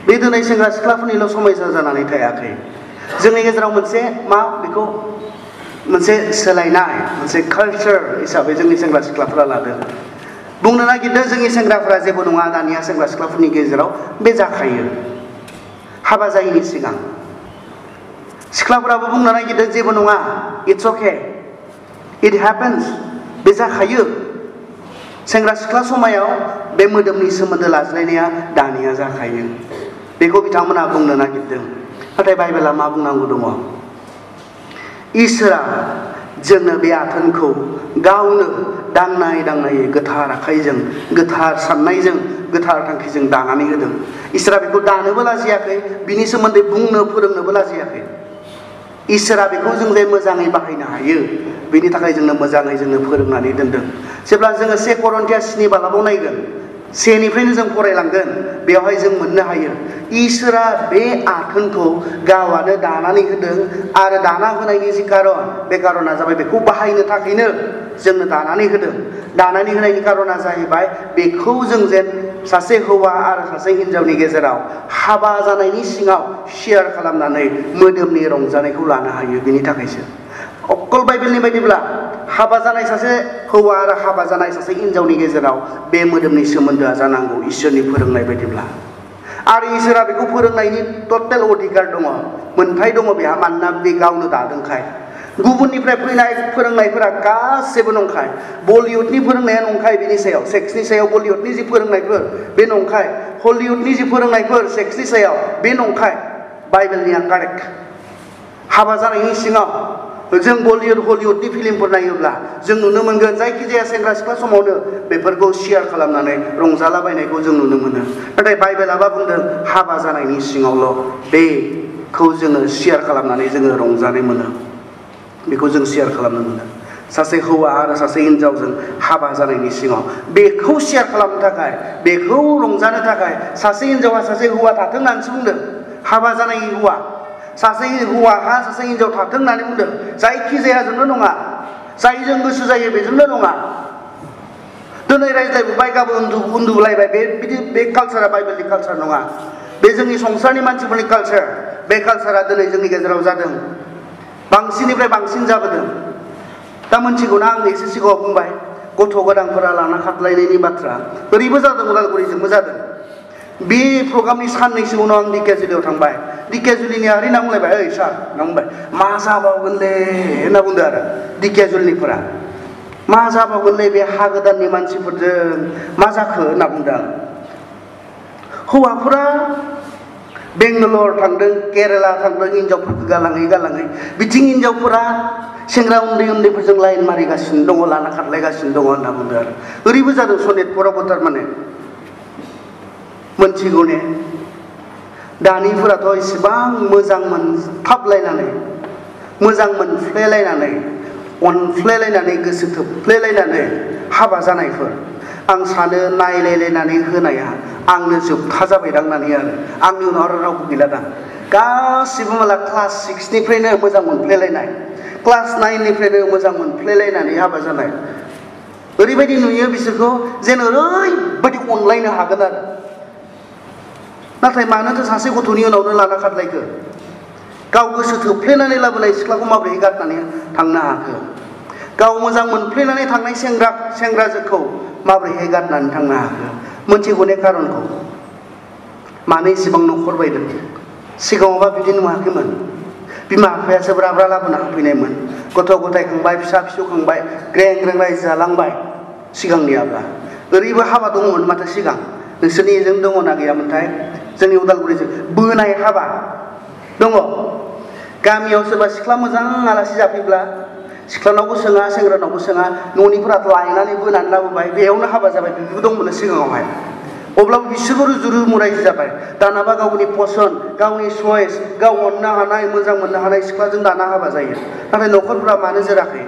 बे दिनै सेंग्रा सिख्लाफोरनिल' समयसा जानानै थायाखै जोंनि गेजेराव मोनसे मा बेखौ मोनसे सोलायनाय मोनसे कालचार हिसाबै जोंनि सेंग्रा सिख्लाफोरा लादों बुंनो नागिरदों जोंनि सेंग्राफोरा जेबो नङा दानिया सेंग्रा सिख्लाफोरनि गेजेराव बे जाखायो हाबा जायैनि सिगां सिख्लाफोराबो बुंनो नागिरदों जेबो नङा इट्स अके इट हेपेन्स बे जाखायो सेंग्रा सिख्ला समायाव बे मोदोमनि सोमोन्दो लाज्लायनाया दानिया जाखायो बेखौ बिथांमोना बुंनो नागिरदों नाथाय बाइबेला मा बुंनांगौ दङ इसोरा जोंनो बे आथोनखौ गावनो दांनायै गोथार आखाइजों गोथार साननायजों गोथार थांखिजों दानानै होदों इसोरा बेखौ दानोबो लाजियाखै बिनि सोमोन्दै बुंनो फोरोंनोबो लाजियाखै इसोरा बेखौ जों जे मोजाङै बाहायनो हायो बेनि थाखाय जोंनो मोजाङै जोंनो फोरोंनानै दोनदों जेब्ला जोङो 1 करन्थियास 7 बालाबाव नायगोन 1निफ्रायनो जों फरायलांगोन बेवहाय जों मोननो हायो इसोरा बे आथोनखौ गावानो दानानै होदों आरो दाना होनायनि जि कारन बे कारना जाबाय बेखौ बाहायनो थाखायनो जोंनो दानानै होदों दानानै होनायनि कारना जाहैबाय बेखौ जों जेन सासे हौवा आरो सासे हिनजावनि गेजेराव हाबा जानायनि सिङाव शेयार खालामनानै मोदोमनि रंजानायखौ लानो हायो बेनि थाखायसो अकल बाइबेलनि बायदिब्ला हाबा जानाय सासे हौवा आरो हाबा जानाय सासे हिनजावनि गेजेराव बे मोदोमनि सोमोन्दोआ जानांगौ इसोरनि फोरोंनाय बायदिब्ला आरो इसोरा बेखौ फोरोंनायनि टटेल अधिकार दङ मोनथाय दङ बेहा मानोना बे गावनो दादोंखाय गुबुननिफ्राय फैनाय फोरोंनायफोरा गासैबो नंखाय बलिउडनि फोरोंनाया नंखाय बेनि सायाव सेक्सनि सायाव बलिउडनि जि फोरोंनायफोर बे नंखाय हलिउडनि जि फोरोंनायफोर सेक्सनि सायाव बे नंखाय बाइबेलनिया कारेक्ट हाबा जानायनि सिङाव जों बलिउड हलिउडनि फिल्मफोर नायोब्ला जों नुनो मोनगोन जायखिजाया सेंग्रा सिख्ला समावनो बेफोरखौ शेयार खालामनानै रंजालाबायनायखौ जों नुनो मोनो नाथाय बाइबेलाबा बुंदों हाबा जानायनि सिङावल' बेखौ जोङो शेयार खालामनानै जोङो रंजानाय मोनो बेखौ जों शेयार खालामनो मोनो सासे हौवा आरो सासे हिनजावजों हाबा जानायनि सिङाव बेखौ शेयार खालामनो थाखाय बेखौ रंजानो थाखाय सासे हिनजावा सासे हौवा थाथों होननानैसो बुंदों हाबा जानाय हौवा सासे हौवाहा सासे हिनजाव थाथों होननानै बुंदों जायखिजायाजोंनो नङा जायजों गोसो जायो बेजोंनो नङा दिनै रायज्लायबोबाय गाबोन उन्दुलायबाय बे कालसारा बाइबेलनि कालसार नङा बे जोंनि संसारनि मानसिफोरनि कालसार बे कालसारा दिनै जोंनि गेजेराव जादों बांसिननिफ्राय बांसिन जाबोदों दा मोनथिगौना आं एसे सिगाङाव बुंबाय गथ' गोनांफोरा लाना खारलायनायनि बाथ्रा ओरैबो जादों उदालगुरिजोंबो जादों बे प्रग्रामनि साननैसो उनाव आं दिकेजुलियाव थांबाय दिकेजुलिनि आरो होनना बुंलायबाय ओइ सार होनना बुंबाय मा जाबावगोनलै होनना बुंदों आरो दिकेजुलिनिफोरा मा जाबावगोनलै बे हा गोदाननि मानसिफोरजों मा जाखो होनना बुंदों आं हौवाफोरा बेंगालर थांदों केरेला थांदों हिनजावफोरखौ गालाङै बिथिं हिनजावफोरा सेंग्रा उन्दैफोरजों लाइन मारिगासिनो दङ लाना खारलायगासिनो दङ होनना बुंदों आरो ओरैबो जादों सनितपुरावबो थारमाने मोनथिगौ ने दानिफोराथ' इसेबां मोजां मोनथाबलायनानै मोजां मोनफ्लेलायनानै अनफ्लेलायनानै गोसो थोफ्लेलायनानै हाबा जानायफोर आं सानो नायलायलायनानै होनाया आंनो जोबथा जाबायदां होननानै आरो आंनि उनाव आरो रावबो गैला दां गासिबो माला क्लास 6 निफ्रायनो मोजां मोनफ्लेलायनाय क्लास 9 निफ्रायनो मोजां मोनफ्लेलायनानै हाबा जानाय ओरैबायदि नुयो बिसोरखौ जेन ओरैबायदि अनलायनो हागोन आरो नाथाय मानोथो सासे गथ'नि उनावनो लाना खारलायखो गाव गोसो थोफ्लेनानै लाबोनाय सिख्लाखौ माबोरै गारनानै थांनो हाखो गाव मोजां मोनफ्लेनानै थांनाय सेंग्राजोखौ माबोरैहाय गारनानै थांनो हाखो मोनथिगौ ने खारनखौ मानो इसेबां न'खर बायदों सिगाङावबा बिदि नुवाखैमोन बिमा बिफायासो ब्राब्रा लाबोना होफैनायमोन गथ' गथाय खांबाय फिसा फिसौ खांबाय ग्रें ग्रें रायजो जालांबाय सिगांनियाब्ला ओरैबो हाबा दङमोन माथो सिगां नोंसोरनिजों दङना गैयामोनथाय जोंनि उदालगुरिजों बोनाय हाबा दङ गामियाव सोरबा सिख्ला मोजां आलासि जाफैब्ला सिख्लानावबो सोङा सेंग्रानावबो सोङा न'निफोरा लायनानै बोनानै लाबोबाय बेयावनो हाबा जाबाय बेबो दंमोन सिगाङावहाय अब्लाबो बिसोरबो रुजु रायजो जाबाय दानाबा गावनि पसन गावनि चयस गाव अननो हानाय मोजां मोननो हानाय सिख्लाजों दाना हाबा जायो नाथाय न'खरफोरा मानो जोराखै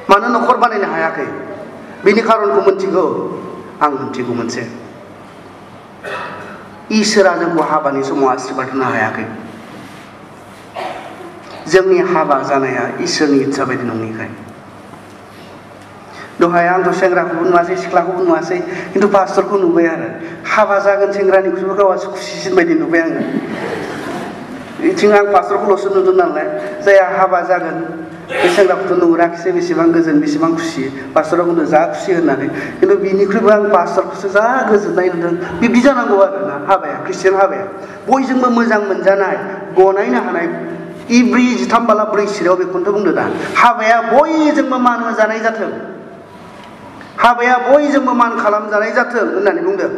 मानो न'खर बानायनो हायाखै बेनि खारनखौ मोनथिगौ आं मोनथिगौ मोनसे इसोरा जोंखौ हाबानि समाव आशीर्बाद होनो हायाखै जोंनि हाबा जानाया इसोरनि इच्छा बायदि नङिखाय दहाय आंथ' सेंग्राखौबो नुवासै सिख्लाखौबो नुवासै खिन्थु पास्टरखौ नुबाय आरो हाबा जागोन सेंग्रानिख्रुइबो गावासो खुसिसिन बायदि नुबाय आङो बिथिं आं पास्टरखौल'सो नुदों नालाय जायहा हाबा जागोन बे सेंग्राखौथ' नुहुराखिसै बेसेबां गोजोन बेसेबां खुसि पास्टरा बुंदों जा खुसि होननानै खिन्थु बिनिख्रुइबो आं पास्टरखौसो जा गोजोननाय नुदों बिब्दि जानांगौ आरोना हाबाया ख्रिस्टियान हाबाया बयजोंबो मोजां मोनजानाय गनायनो हानाय इब्रि 13 बाला 4 सिरायाव बेखौनोथ' बुंदों दा हाबाया बयजोंबो मान होजानाय जाथों हाबाया बयजोंबो मान खालामजानाय जाथों होननानै बुंदों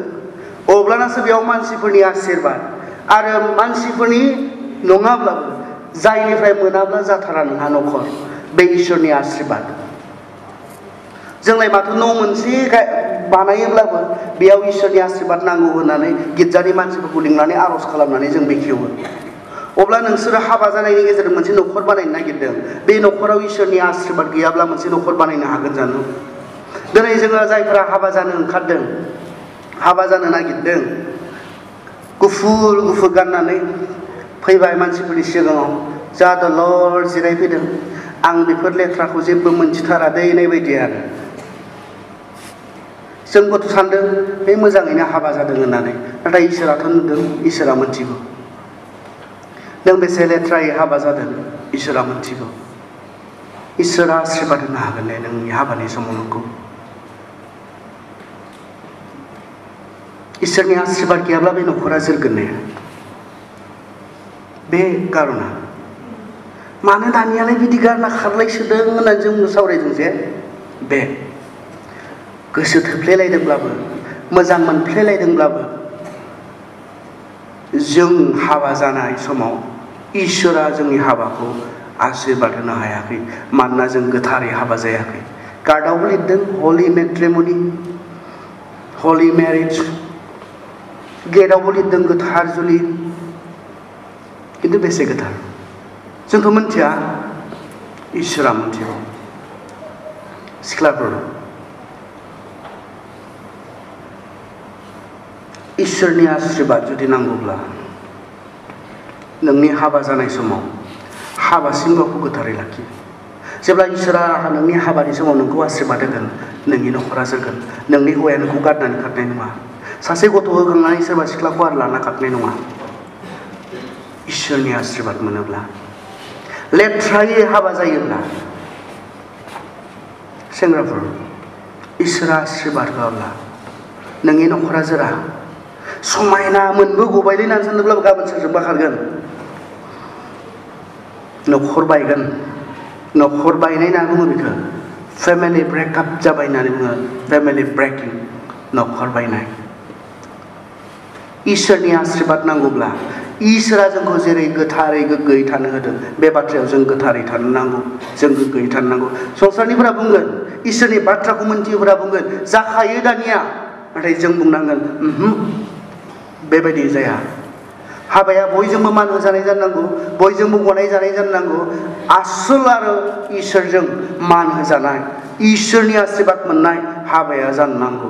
अब्लानासो बेयाव मानसिफोरनि आशीर्बाद आरो मानसिफोरनि नङाब्लाबो जायनिफ्राय मोनाब्ला जाथारा नोंहा न'खर बे इसोरनि आशीर्बाद जोंलाय माथो न' मोनसे बानायोब्लाबो बेयाव इसोरनि आशीर्बाद नांगौ होननानै गिर्जानि मानसिफोरखौ लिंनानै आर'ज खालामनानै जों बेखेवो अब्ला नोंसोरो हाबा जानायनि गेजेरजों मोनसे न'खर बानायनो नागिरदों बे न'खराव इसोरनि आशीर्बाद गैयाब्ला मोनसे न'खर बानायनो हागोन जानो दिनै जोङो जायफोरा हाबा जानो ओंखारदों हाबा जानो नागिरदों गुफुर गाननानै फैबाय मानसिफोरनि सिगाङाव जा दलर जिरायफैदों आं बेफोर लेथ्राखौ जेबो मोनथिथारा दैनाय बायदि आरो जों गथ' सानदों बे मोजाङैनो हाबा जादों होननानै नाथाय इसोराथ' नुदों इसोरा मोनथिगौ नों बेसे लेथ्रायै हाबा जादों इसोरा मोनथिगौ इसोरा आशीर्बाद होनो हागोन ने नोंनि हाबानि समाव नोंखौ इसोरनि आशीर्बाद गैयाब्ला बे न'खरा जोरगोन ने बे कारना मानो दानियालाय बिदि गारना खारलायसोदों होननानै जों सावरायदों जे बे गोसो थोफ्लेलायदोंब्लाबो मोजां मोनफ्लेलायदोंब्लाबो जों हाबा जानाय समाव इसोरा जोंनि हाबाखौ आशीर्बाद होनो हायाखै मानोना जों गोथारै हाबा जायाखै कार्डआवबो लिरदों हलि मेट्रिमनि हलि मेरिज गेटआवबो लिरदों गोथार जुलि खिन्थु बेसे गोथार जोंथ' मोनथिया इसोरा मोनथिगौ सिख्लाफोर इसोरनि आशीर्बाद जुदि नांगौब्ला नोंनि हाबा जानाय समाव हाबासिम गावखौ गोथारै लाखि जेब्ला इसोरा नोंनि हाबानि समाव नोंखौ आशीर्बाद होगोन नोंनि न'खरा जोरगोन नोंनि हौवाया नोंखौ गारनानै खारनाय नङा सासे गथ' होखांनानै सोरबा सिख्लाखौ आरो लाना खारनाय नङा इसोरनि आशीर्बाद मोनोब्ला लेथ्रायै हाबा जायोब्ला सेंग्राफोर इसोरा आशीर्बाद होआब्ला नोंनि न'खरा जोरा समायना मोनबो गबायलायनानै सानदोंब्लाबो गाबोन सोरजोंबा खारगोन न'खर बायगोन न'खर बायनाय होनना बुङो बेखौ फेमिलि ब्रेकआप जाबाय होननानै बुङो फेमिलि ब्रेकिं न'खर बायनाय इसोरनि आशीर्बाद नांगौब्ला इसोरा जोंखौ जेरै गोथारै गोग्गोयै थानो होदों बे बाथ्रायाव जों गोथारै थानो नांगौ जों गोग्गोयै थानो नांगौ संसारनिफोरा बुंगोन इसोरनि बाथ्राखौ मोनथियोफोरा बुंगोन जाखायो दानिया नाथाय जों बुंनांगोन बेबायदि जाया हाबाया बयजोंबो मान होजानाय जानांगौ बयजोंबो गनाय जानाय जानांगौ आसोल आरो इसोरजों मान होजानाय इसोरनि आशीर्बाद मोननाय हाबाया जानो नांगौ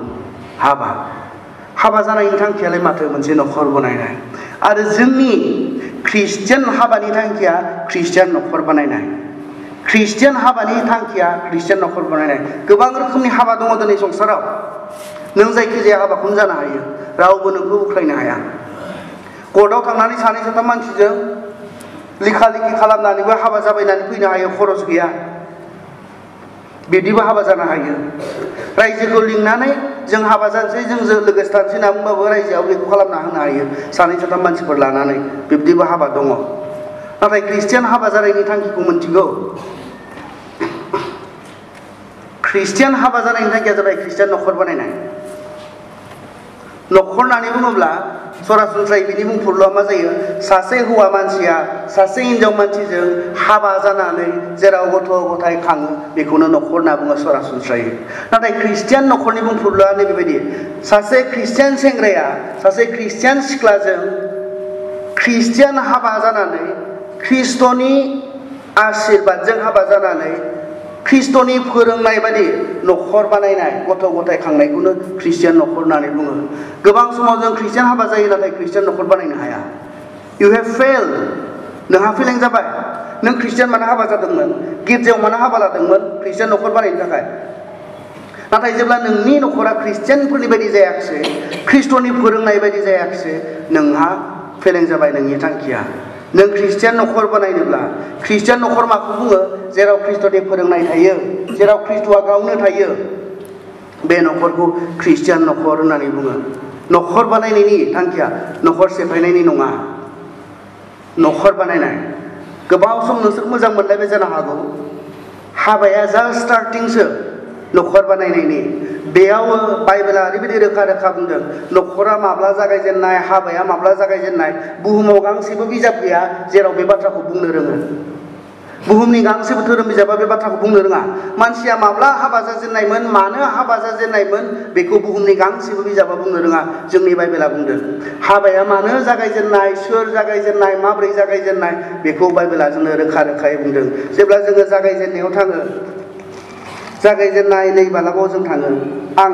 हाबा जानायनि थांखियालाय माथो मोनसे नखर बनायनाय आरो जोंनि ख्रिस्टियान हाबानि थांखिया ख्रिस्टियान नखर बानायनाय ख्रिस्टियान हाबानि थांखिया ख्रिस्टियान नखर बानायनाय गोबां रोखोमनि हाबा दङ दिनै संसाराव नों जायखिजाया हाबाखौनो जानो हायो रावबो नोंखौ उख्रायनो हाया कर्टआव थांनानै सानै साथाम मानसिजों लिखा लिखि खालामनानैबो हाबा जाबायनानै फैनो हायो खरस गैया बिदिबो हाबा जानो हायो रायजोखौ लिंनानै जों हाबा जानोसै जोंजों लोगोसे थानोसै होनना बुंबाबो रायजोआव बेखौ खालामना होनो हायो सानै साथाम मानसिफोर लानानै बिब्दिबो हाबा दङ नाथाय ख्रिस्टियान हाबा जानायनि थांखिखौ मोनथिगौ ख्रिस्टियान हाबा जानायनि थांखिया जाबाय ख्रिस्टियान नखर बानायनाय नखर होननानै बुङोब्ला सरासनस्रायै बिनि बुंफुरलुआ मा जायो सासे हौवा मानसिया सासे हिनजाव मानसिजों हाबा जानानै जेराव गथ' गथाय खाङो बेखौनो नखर होनना बुङो सरासनस्रायै नाथाय ख्रिस्टियान नखरनि बुंफुरलुआ नैबेबायदि सासे ख्रिस्टियान सेंग्राया सासे ख्रिस्टियान सिख्लाजों ख्रिस्टियान हाबा जानानै ख्रिस्ट'नि आशीर्बादजों हाबा जानानै ख्रिस्ट'नि फोरोंनाय बायदि नखर बानायनाय गथ' गथाय खांनायखौनो ख्रिस्टियान नखर होननानै बुङो गोबां समाव जों ख्रिस्टियान हाबा जायो नाथाय ख्रिस्टियान नखर बानायनो हाया इउ हेभ फेल्ड नोंहा फेलें जाबाय नों ख्रिस्टियान मानो हाबा जादोंमोन गिर्जायाव मानो हाबा लादोंमोन ख्रिस्टियान नखर बानायनो थाखाय नाथाय जेब्ला नोंनि नखरा ख्रिस्टियानफोरनि बायदि जायाखिसै ख्रिस्ट'नि फोरोंनाय बायदि जायाखिसै नोंहा फेलें जाबाय नोंनि थांखिया नों ख्रिस्टियान नखर बानायनोब्ला ख्रिस्टियान नखर माखौ बुङो जेराव ख्रिस्ट'नि फोरोंनाय थायो जेराव ख्रिस्ट'आ गावनो थायो बे नखरखौ ख्रिस्टियान नखर होननानै बुङो नखर बानायनायनि थांखिया नखर सेफायनायनि नङा नखर बानायनाय गोबाव सम नोंसोर मोजां मोनलायबाय जानो हागौ हाबाया जास्ट स्टार्टिंसो नखर बानायनायनि बेयाव बाइबेला ओरैबायदि रोखा रोखा बुंदों नखरा माब्ला जागायजेननाय हाबाया माब्ला जागायजेननाय बुहुमाव गांसेबो बिजाब गैया जेराव बे बाथ्राखौ बुंनो रोङो बुहुमनि गांसेबो धोरोम बिजाबा बे बाथ्राखौ बुंनो रोङा मानसिया माब्ला हाबा जाजेननायमोन मानो हाबा जाजेननायमोन बेखौ बुहुमनि गांसेबो बिजाबा बुंनो रोङा जोंनि बाइबेला बुंदों हाबाया मानो जागायजेननाय सोर जागायजेननाय माब्रै जागायजेननाय बेखौ बाइबेला जोंनो रोखा रोखायै बुंदों जेब्ला जोङो जागायजेननायाव थाङो जागायजेननाय नै बालागाव जों थाङो आं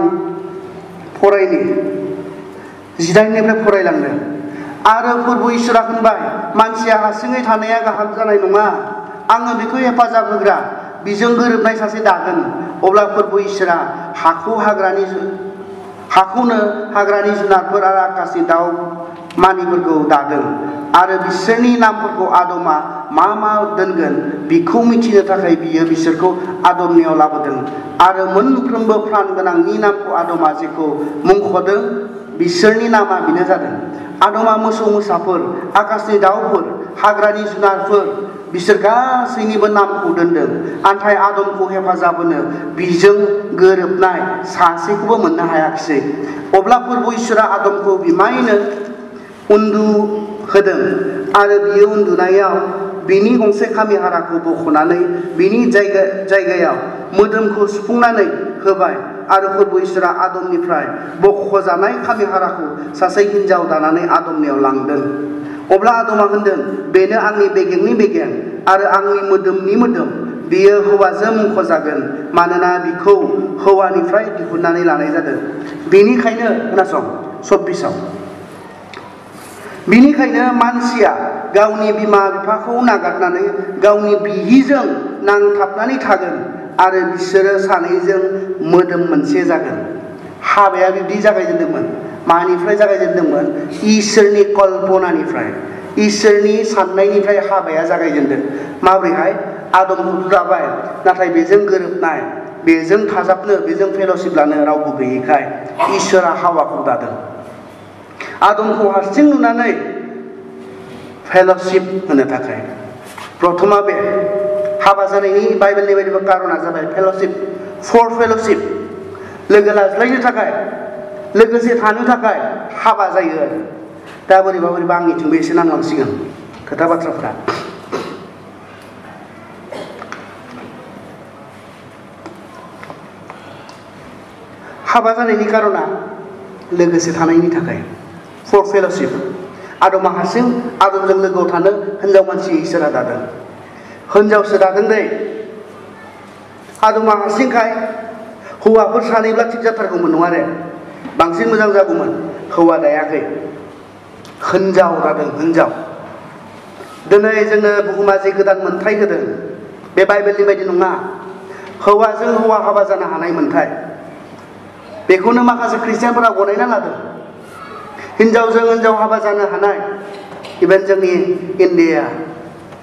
फरायनि 19निफ्राय फरायलांदों आरो फोरबो इसोरा होनबाय मानसिया हारसिङै थानाया गाहाम जानाय नङा आङो बेखौ हेफाजाब होग्रा बिजों गोरोबनाय सासे दागोन अब्ला फोरबो इसोरा हाखौनो हाग्रानि जुनारफोर आरो आकाशनि दाउ मानिफोरखौ दादों आरो बिसोरनि नामफोरखौ आदमा मा दोनगोन बेखौ मिथिनो थाखाय बियो बिसोरखौ आदमनियाव लाबोदों आरो मोनफ्रोमबो प्राण गोनांनि नामखौ आदमा जेखौ मुंख'दों बिसोरनि नामा बेनो जादों आदमा मोसौ मोसाफोर आकाशनि दाउफोर हाग्रानि जुनारफोर बिसोर गासैनिबो नामखौ दोनदों नाथाय आदमखौ हेफाजाब होनो बिजों गोरोबनाय सासेखौबो मोननो हायाखिसै अब्ला फोरबो इसोरा आदमखौ बिमायनो उन्दुहोदों आरो बियो उन्दुनायाव बिनि गंसे खामि हाराखौ बख'नानै बिनि जायगायाव मोदोमखौ सुफुंनानै होबाय आरो फोरबो इसोरा आदमनिफ्राय बख'जानाय खामि हाराखौ सासे हिनजाव दानानै आदमनियाव लांदों अब्ला आदमा होनदों बेनो आंनि बेगेंनि बेगें आरो आंनि मोदोमनि मोदोम बियो हौवाजों मुंख'जागोन मानोना बिखौ हौवानिफ्राय दिहुननानै लानाय जादों बेनिखायनो खोनासं 26 बिनिखायनो मानसिया गावनि बिमा बिफाखौ नागारनानै गावनि बिहिजों नांथाबनानै थागोन आरो बिसोरो सानैजों मोदोम मोनसे जागोन हाबाया बिब्दि जागायजेनदोंमोन मानिफ्राय जागायजेनदोंमोन इसोरनि कल्पनानिफ्राय इसोरनि साननायनिफ्राय हाबाया जागायजेनदों माबोरैहाय आदमखौ दाबाय नाथाय बेजों गोरोबनाय बेजों थाजाबनो बेजों फेल'शिप लानो रावबो गैयैखाय इसोरा हावाखौ दादों आदमखौ हारसिं नुनानै फेल'शिप होनो थाखाय प्रथमा बे हाबा जानायनि बाइबेलनि बायदिबा कारना जाबाय फेल'शिप फर फेल'शिप लोगो लाज्लायनो थाखाय लोगोसे थानो थाखाय हाबा जायो दा बोरैबा बोरैबा आंनिथिंबो एसे नांलांसिगोन खोथा बाथ्राफ्रा। हाबा जानायनि कारना लोगोसे थानायनि थाखाय फर फेल'शिप। आदमा हारसिं आदमजों लोगोआव थानो हिनजाव मानसि इसोरा दादों। हिनजावसो दादों दै। आदमा हारसिंखाय हौवाफोर सानैब्ला थिग जाथारगौमोन नङा आरो बांसिन मोजां जागौमोन। हौवा दायाखै, हिनजाव दादों हिनजाव। दिनै जोंनो बुहुमा जे गोदान मोन्थाय होदों बे बाइबेलनि बायदि नङा। हौवाजों हौवा हाबा जानो हानाय मोन्थाय बेखौनो माखासे ख्रिस्टियानफोरा गनायना लादों। हिनजावजों हिनजाव हाबा जानो हानाय इभेन जोंनि इन्डिया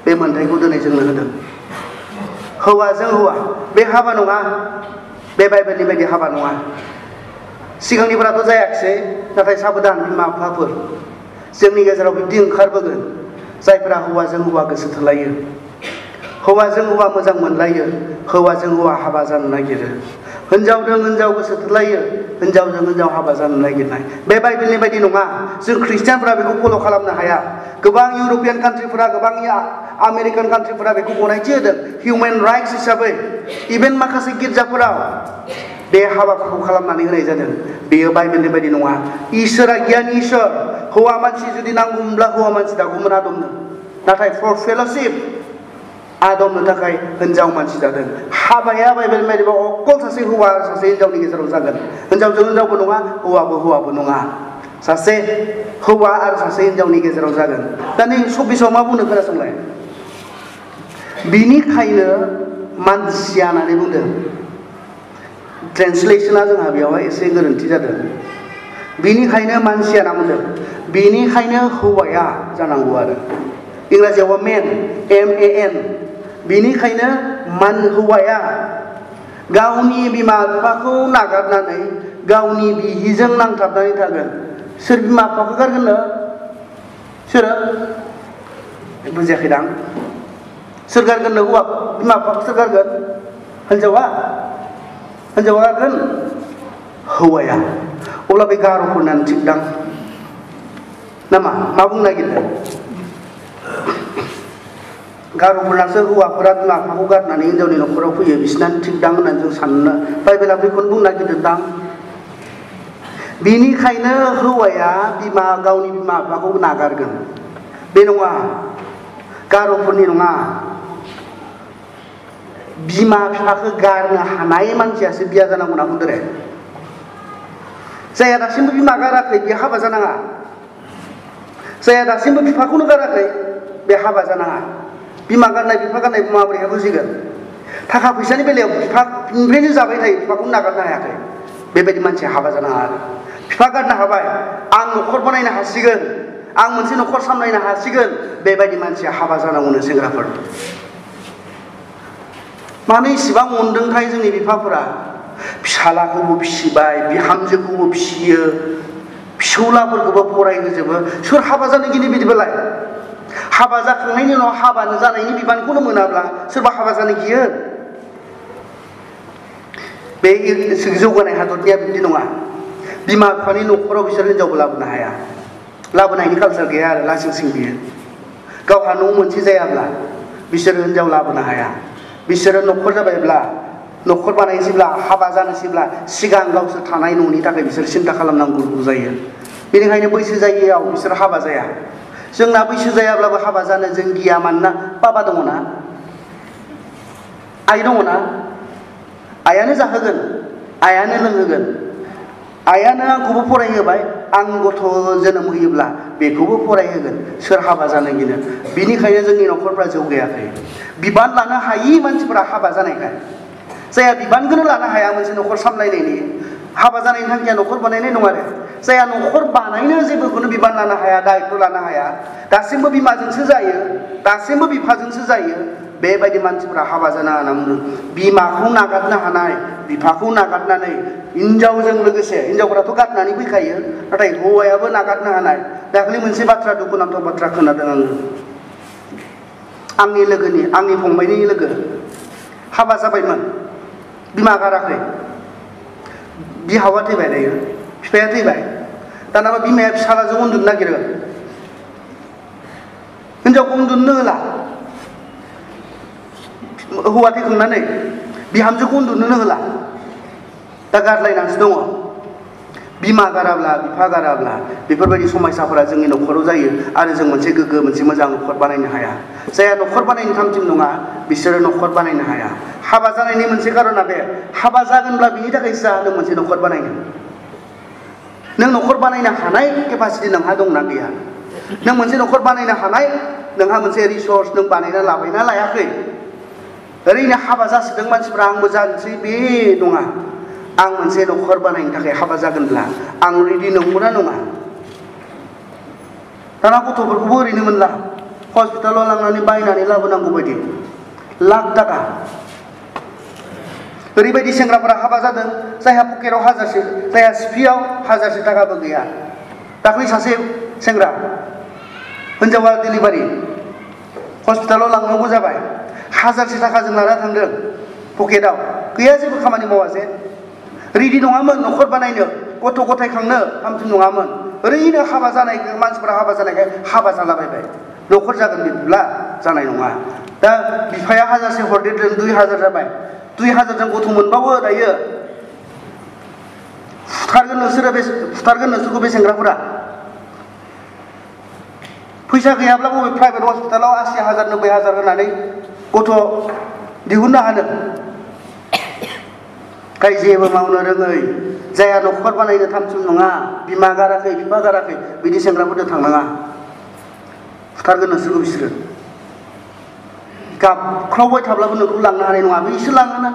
बे मोन्थायखौ दिनै जोंनो होदों। हौवाजों हौवा बे हाबा नङा, बे बाइबेलनि बायदि हाबा नङा। सिगांनिफोराथ' जायाखिसै, नाथाय साबधान बिमा बिफाफोर, जोंनि गेजेराव बिब्दि ओंखारबोगोन जायफोरा हौवाजों हौवा गोसो थोलायो, हौवाजों हौवा मोजां मोनलायो, हौवाजों हौवा हाबा जानो नागिरो। हिनजावजों हिनजाव गोसो थोलायो, हिनजावजों हिनजाव हाबा जानो नागिरनाय बे बाइबेलनि बायदि नङा। जों ख्रिस्टियानफोरा बेखौ फल' खालामनो हाया। गोबां इउर'पियान कान्ट्रिफोरा, गोबां आमेरिकान कान्ट्रिफोरा बेखौ गनायथि होदों हिउमेन राइट्स हिसाबै। इभेन माखासे गिर्जाफोराव बे हाबाफोरखौ खालामनानै होनाय जादों। बेयो बाइबेलनि बायदि नङा। इसोरा गियानि इसोर। हौवा मानसि जुदि नांगौमोनब्ला हौवा मानसि दागौमोन आदमनो, नाथाय फर फेल'शिप आदमनो थाखाय हिनजाव मानसि दादों। हाबाया बाइबेलनि बायदिबा अकल सासे हौवा आरो सासे हिनजावनि गेजेराव जागोन। हिनजावजों हिनजावबो नङा, हौवाबो हौवाबो नङा, सासे हौवा आरो सासे हिनजावनि गेजेराव जागोन। दा नै 26आव मा बुंनो खोनासंलाय। बिनिखायनो मानसिया होननानै बुंदों। ट्रेन्सलेसना जोंहा बेवहाय एसे गोरोन्थि जादों। बिनिखायनो मानसिया होनना बुंदों, बिनिखायनो हौवाया जानांगौ आरो इंराजियावबा मेन, MAN। बिनिखायनो हौवाया गावनि बिमा बिफाखौ नागारनानै गावनि बिहिजों नांथाबनानै थागोन। सोर बिमा बिफाखौ गारगोननो? सोरो? बुजियाखैदां। सोर गारगोननो हौवा बिमा बिफाखौ सोर गारगोन? हिनजावा? हिनजावा गारगोन? हौवाया। अब्ला बे गार'फोरनानो थिगदां नामा? मा बुंनो नागिरदों? गार'फोरनासो हौवाफोरा बिमा बिफाखौ गारनानै हिनजावनि न'खराव फैयो, बिसिनानो थिगदां होननानै जों साननो, बाइबेला बेखौनो बुंनो नागिरदोंदां। बिनिखायनो हौवाया गावनि बिमा बिफाखौ नागारगोन। बे नङा, गार'फोरनि नङा। बिमा बिफाखौ गारनो हानाय मानसियासो बिया जानांगौ होनना बुंदों रे। जायहा दासिमबो बिमा गाराखै बे हाबा जानाङा। जायहा दासिमबो बिफाखौनो गाराखै बे हाबा जानाङा। बिमा गारनाय बिफा गारनायखौ माबोरैहाय बुजिगोन? थाखा फैसानि बेलायाव बिफानिफ्रायनो जाबाय थायो, बिफाखौनो नागारनो हायाखै, बेबायदि मानसिया हाबा जानाङा आरो। बिफा गारनो हाबाय, आं न'खर बानायनो हासिगोन, आं मोनसे न'खर सामलायनो हासिगोन, बेबायदि मानसिया हाबा जानांगौनो सेंग्राफोर। मानो इसिबां अनदोंथाय जोंनि बिफाफोरा? फिसालाखौबो फिसिबाय, बिहामजोखौबो फिसियो, फिसौलाफोरखौबो फरायहोजोबो। सोर हाबा जानो गिनो बिदिबालाय? हाबा जाखांनायनि उनाव हाबा जानायनि बिबानखौनो मोनाब्ला सोरबा हाबा जानो गियो? बे जौगानाय हादरनिया बिदि नङा। बिमा बिफानि न'खराव बिसोर हिनजावबो लाबोनो हाया, लाबोनायनि कालसार गैया आरो लासिं सिं बियो। गावहा न' मोनसे जायाब्ला बिसोरो हिनजाव लाबोनो हाया। बिसोरो न'खर जाबायब्ला, न'खर बानायनोसैब्ला, हाबा जानोसैब्ला सिगां गावसोर थानाय न'नि थाखाय बिसोर सिन्था खालामनांगौ जायो। बेनिखायनो बैसो जायैयाव बिसोर हाबा जाया। जोंना बैसो जायाब्लाबो हाबा जानो जों गिया, मानोना बाबा दङ ना, आइ दङ ना। आइयानो जाहोगोन, आइयानो लोंहोगोन, आइयानो आंखौबो फरायहोबाय, आं गथ' जोनोम होयोब्ला बेखौबो फरायहोगोन। सोर हाबा जानो गिनो? बिनिखायनो जोंनि न'खरफ्रा जौगायाखै। बिबान लानो हायि मानसिफोरा हाबा जानायखाय, जायहा बिबानखौनो लानो हाया मोनसे न'खर सामलायनायनि, हाबा जानायनि थांखिया न'खर बानायनाय नङा आरो। जायहा न'खर बानायनो जेबोखौनो बिबान लानो हाया, दायित्व लानो हाया, दासिमबो बिमाजोंसो जायो, दासिमबो बिफाजोंसो जायो, बेबायदि मानसिफोरा हाबा जानाङा होनना बुंदों। बिमाखौ नागारनो हानाय, बिफाखौ नागारनानै हिनजावजों लोगोसे, हिनजावफोराथ' गारनानै फैखायो, नाथाय हौवायाबो नागारनो हानाय। दाखालि मोनसे बाथ्रा, दुखुनांथाव बाथ्रा खोनादों आङो। आंनि फंबायनि लोगो हाबा जाबायमोन, बिमा गाराखै, बिहावा थैबाय, दायो बिफाया थैबाय, दानाबा बिमाया फिसालाजों उन्दुनो नागिरो। हिनजावखौ उन्दुनो होला हौवा थैखांनानै बिहामजोखौ उन्दुनो होला दा गारलायनानैसो दङ बिमा गाराब्ला बिफा गाराब्ला बेफोरबायदि समस्याफोरा जोंनि न'खराव जायो आरो जों मोनसे गोग्गो मोनसे मोजां न'खर बानायनो हाया जायहा न'खर बानायनो थामथिम नङा बिसोरो न'खर बानायनो हाया हाबा जानायनि मोनसे कारना बे हाबा जागोनब्ला बिनि थाखाय नों मोनसे न'खर बानायनो नों न'खर बानायनो हानाय केपासिटि नोंहा दंना गैया नों मोनसे न'खर बानायनो हानाय नोंहा मोनसे रिसर्स नों बानायना लाबायना लायाखै ओरैनो हाबा जासोदों मानसिफ्रा आंबो जानोसै बे नङा आं मोनसे न'खर बानायनो थाखाय हाबा जागोनब्ला आं रेडि नंगौना नङा दाना गथ'फोरखौबो ओरैनो मोनला हस्पिटालाव लांनानै बायनानै लाबोनांगौ बायदि लाख थाखा ओरैबायदि सेंग्राफोरा हाबा जादों जायहा पकेटाव हाजारसे जायहा सिपियाव हाजारसे थाखाबो गैया दाख्लै सासे सेंग्रा हिनजावा डिलिभारि हस्पिटालाव लांनांगौ जाबाय हाजारसे थाखाजों लाना थांदों पकेटाव गैया जेबो खामानि मावासे रेडि नङामोन न'खर बानायनो गथ' गथाय खांनो हामथुम नङामोन ओरैनो हाबा जानाय मानसिफोरा हाबा जानायखाय हाबा जालाबायबाय न'खर जागोन बिदिब्ला जानाय नङा दा बिफाया हाजारसे हरदेरदों 2000 जाबाय 2000जों गथ' मोनबावो दायो फुथारगोन नोंसोरखौ बे सेंग्राफोरा फैसा गैयाब्ला बबे प्राइभेट हस्पिटालाव 80,000 90,000 होनानै गथ' दिहुननो हादों गाय जेबो मावनो रोङै जायहा न'खर बानायनो थामथिम नङा बिमा गाराखै बिफा गाराखै बिदि सेंग्राफोरजों थांनाङा फुथारगोन नोंसोरखौ बिसोरो गाबख्रावबाय थाब्लाबो नोंखौ लांनो हानाय नङा बिसोर लाङोना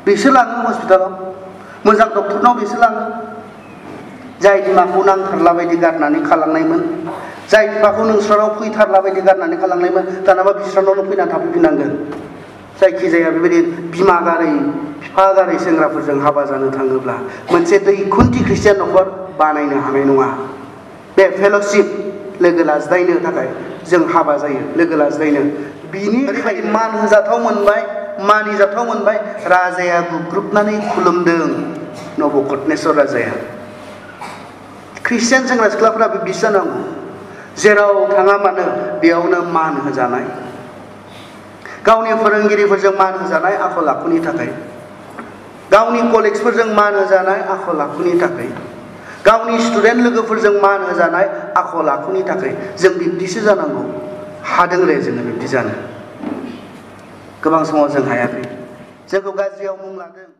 बिसोर लाङो हस्पिटालाव मोजां डक्टरनाव बिसोर लाङो जाय बिमाखौ नांथारला बायदि गारनानै खालांनायमोन जाय बिफाखौ नोंस्रानाव फैथारला बायदि गारनानै खालांनायमोन दानाबा बिस्रानावनो फैनानै थाफैफिननांगोन जायखिजाया बेबायदि बिमा गारै बिफा गारै सेंग्राफोरजों हाबा जानो थाङोब्ला मोनसे दैखुन्थि ख्रिस्टियान न'खर बानायनो हानाय नङा बे फेल'शिप लोगो लाज्लायनो थाखाय जों हाबा जायो लोगो लाज्लायनो बिनि ओरैबायदि मान होजाथाव मोनबाय मानिजाथाव मोनबाय राजाया गुग्रुबनानै खुलुमदों नबुकदनेस्वर राजाया ख्रिस्टियान सेंग्रा सिख्लाफोरा बिदि जानांगौ जेराव थाङा मानो बेयावनो मान होजानाय गावनि फोरोंगिरिफोरजों मान होजानाय आखल आखुनि थाखाय गावनि कलिग्सफोरजों मान होजानाय आखल आखुनि थाखाय गावनि स्टुडेन्ट लोगोफोरजों मान होजानाय आखल आखुनि थाखाय जों बिब्दिसो जानांगौ हादों रे जोङो बिब्दि जानो गोबां समाव जों हायाखै जोंखौ गाज्रियाव मुं लादों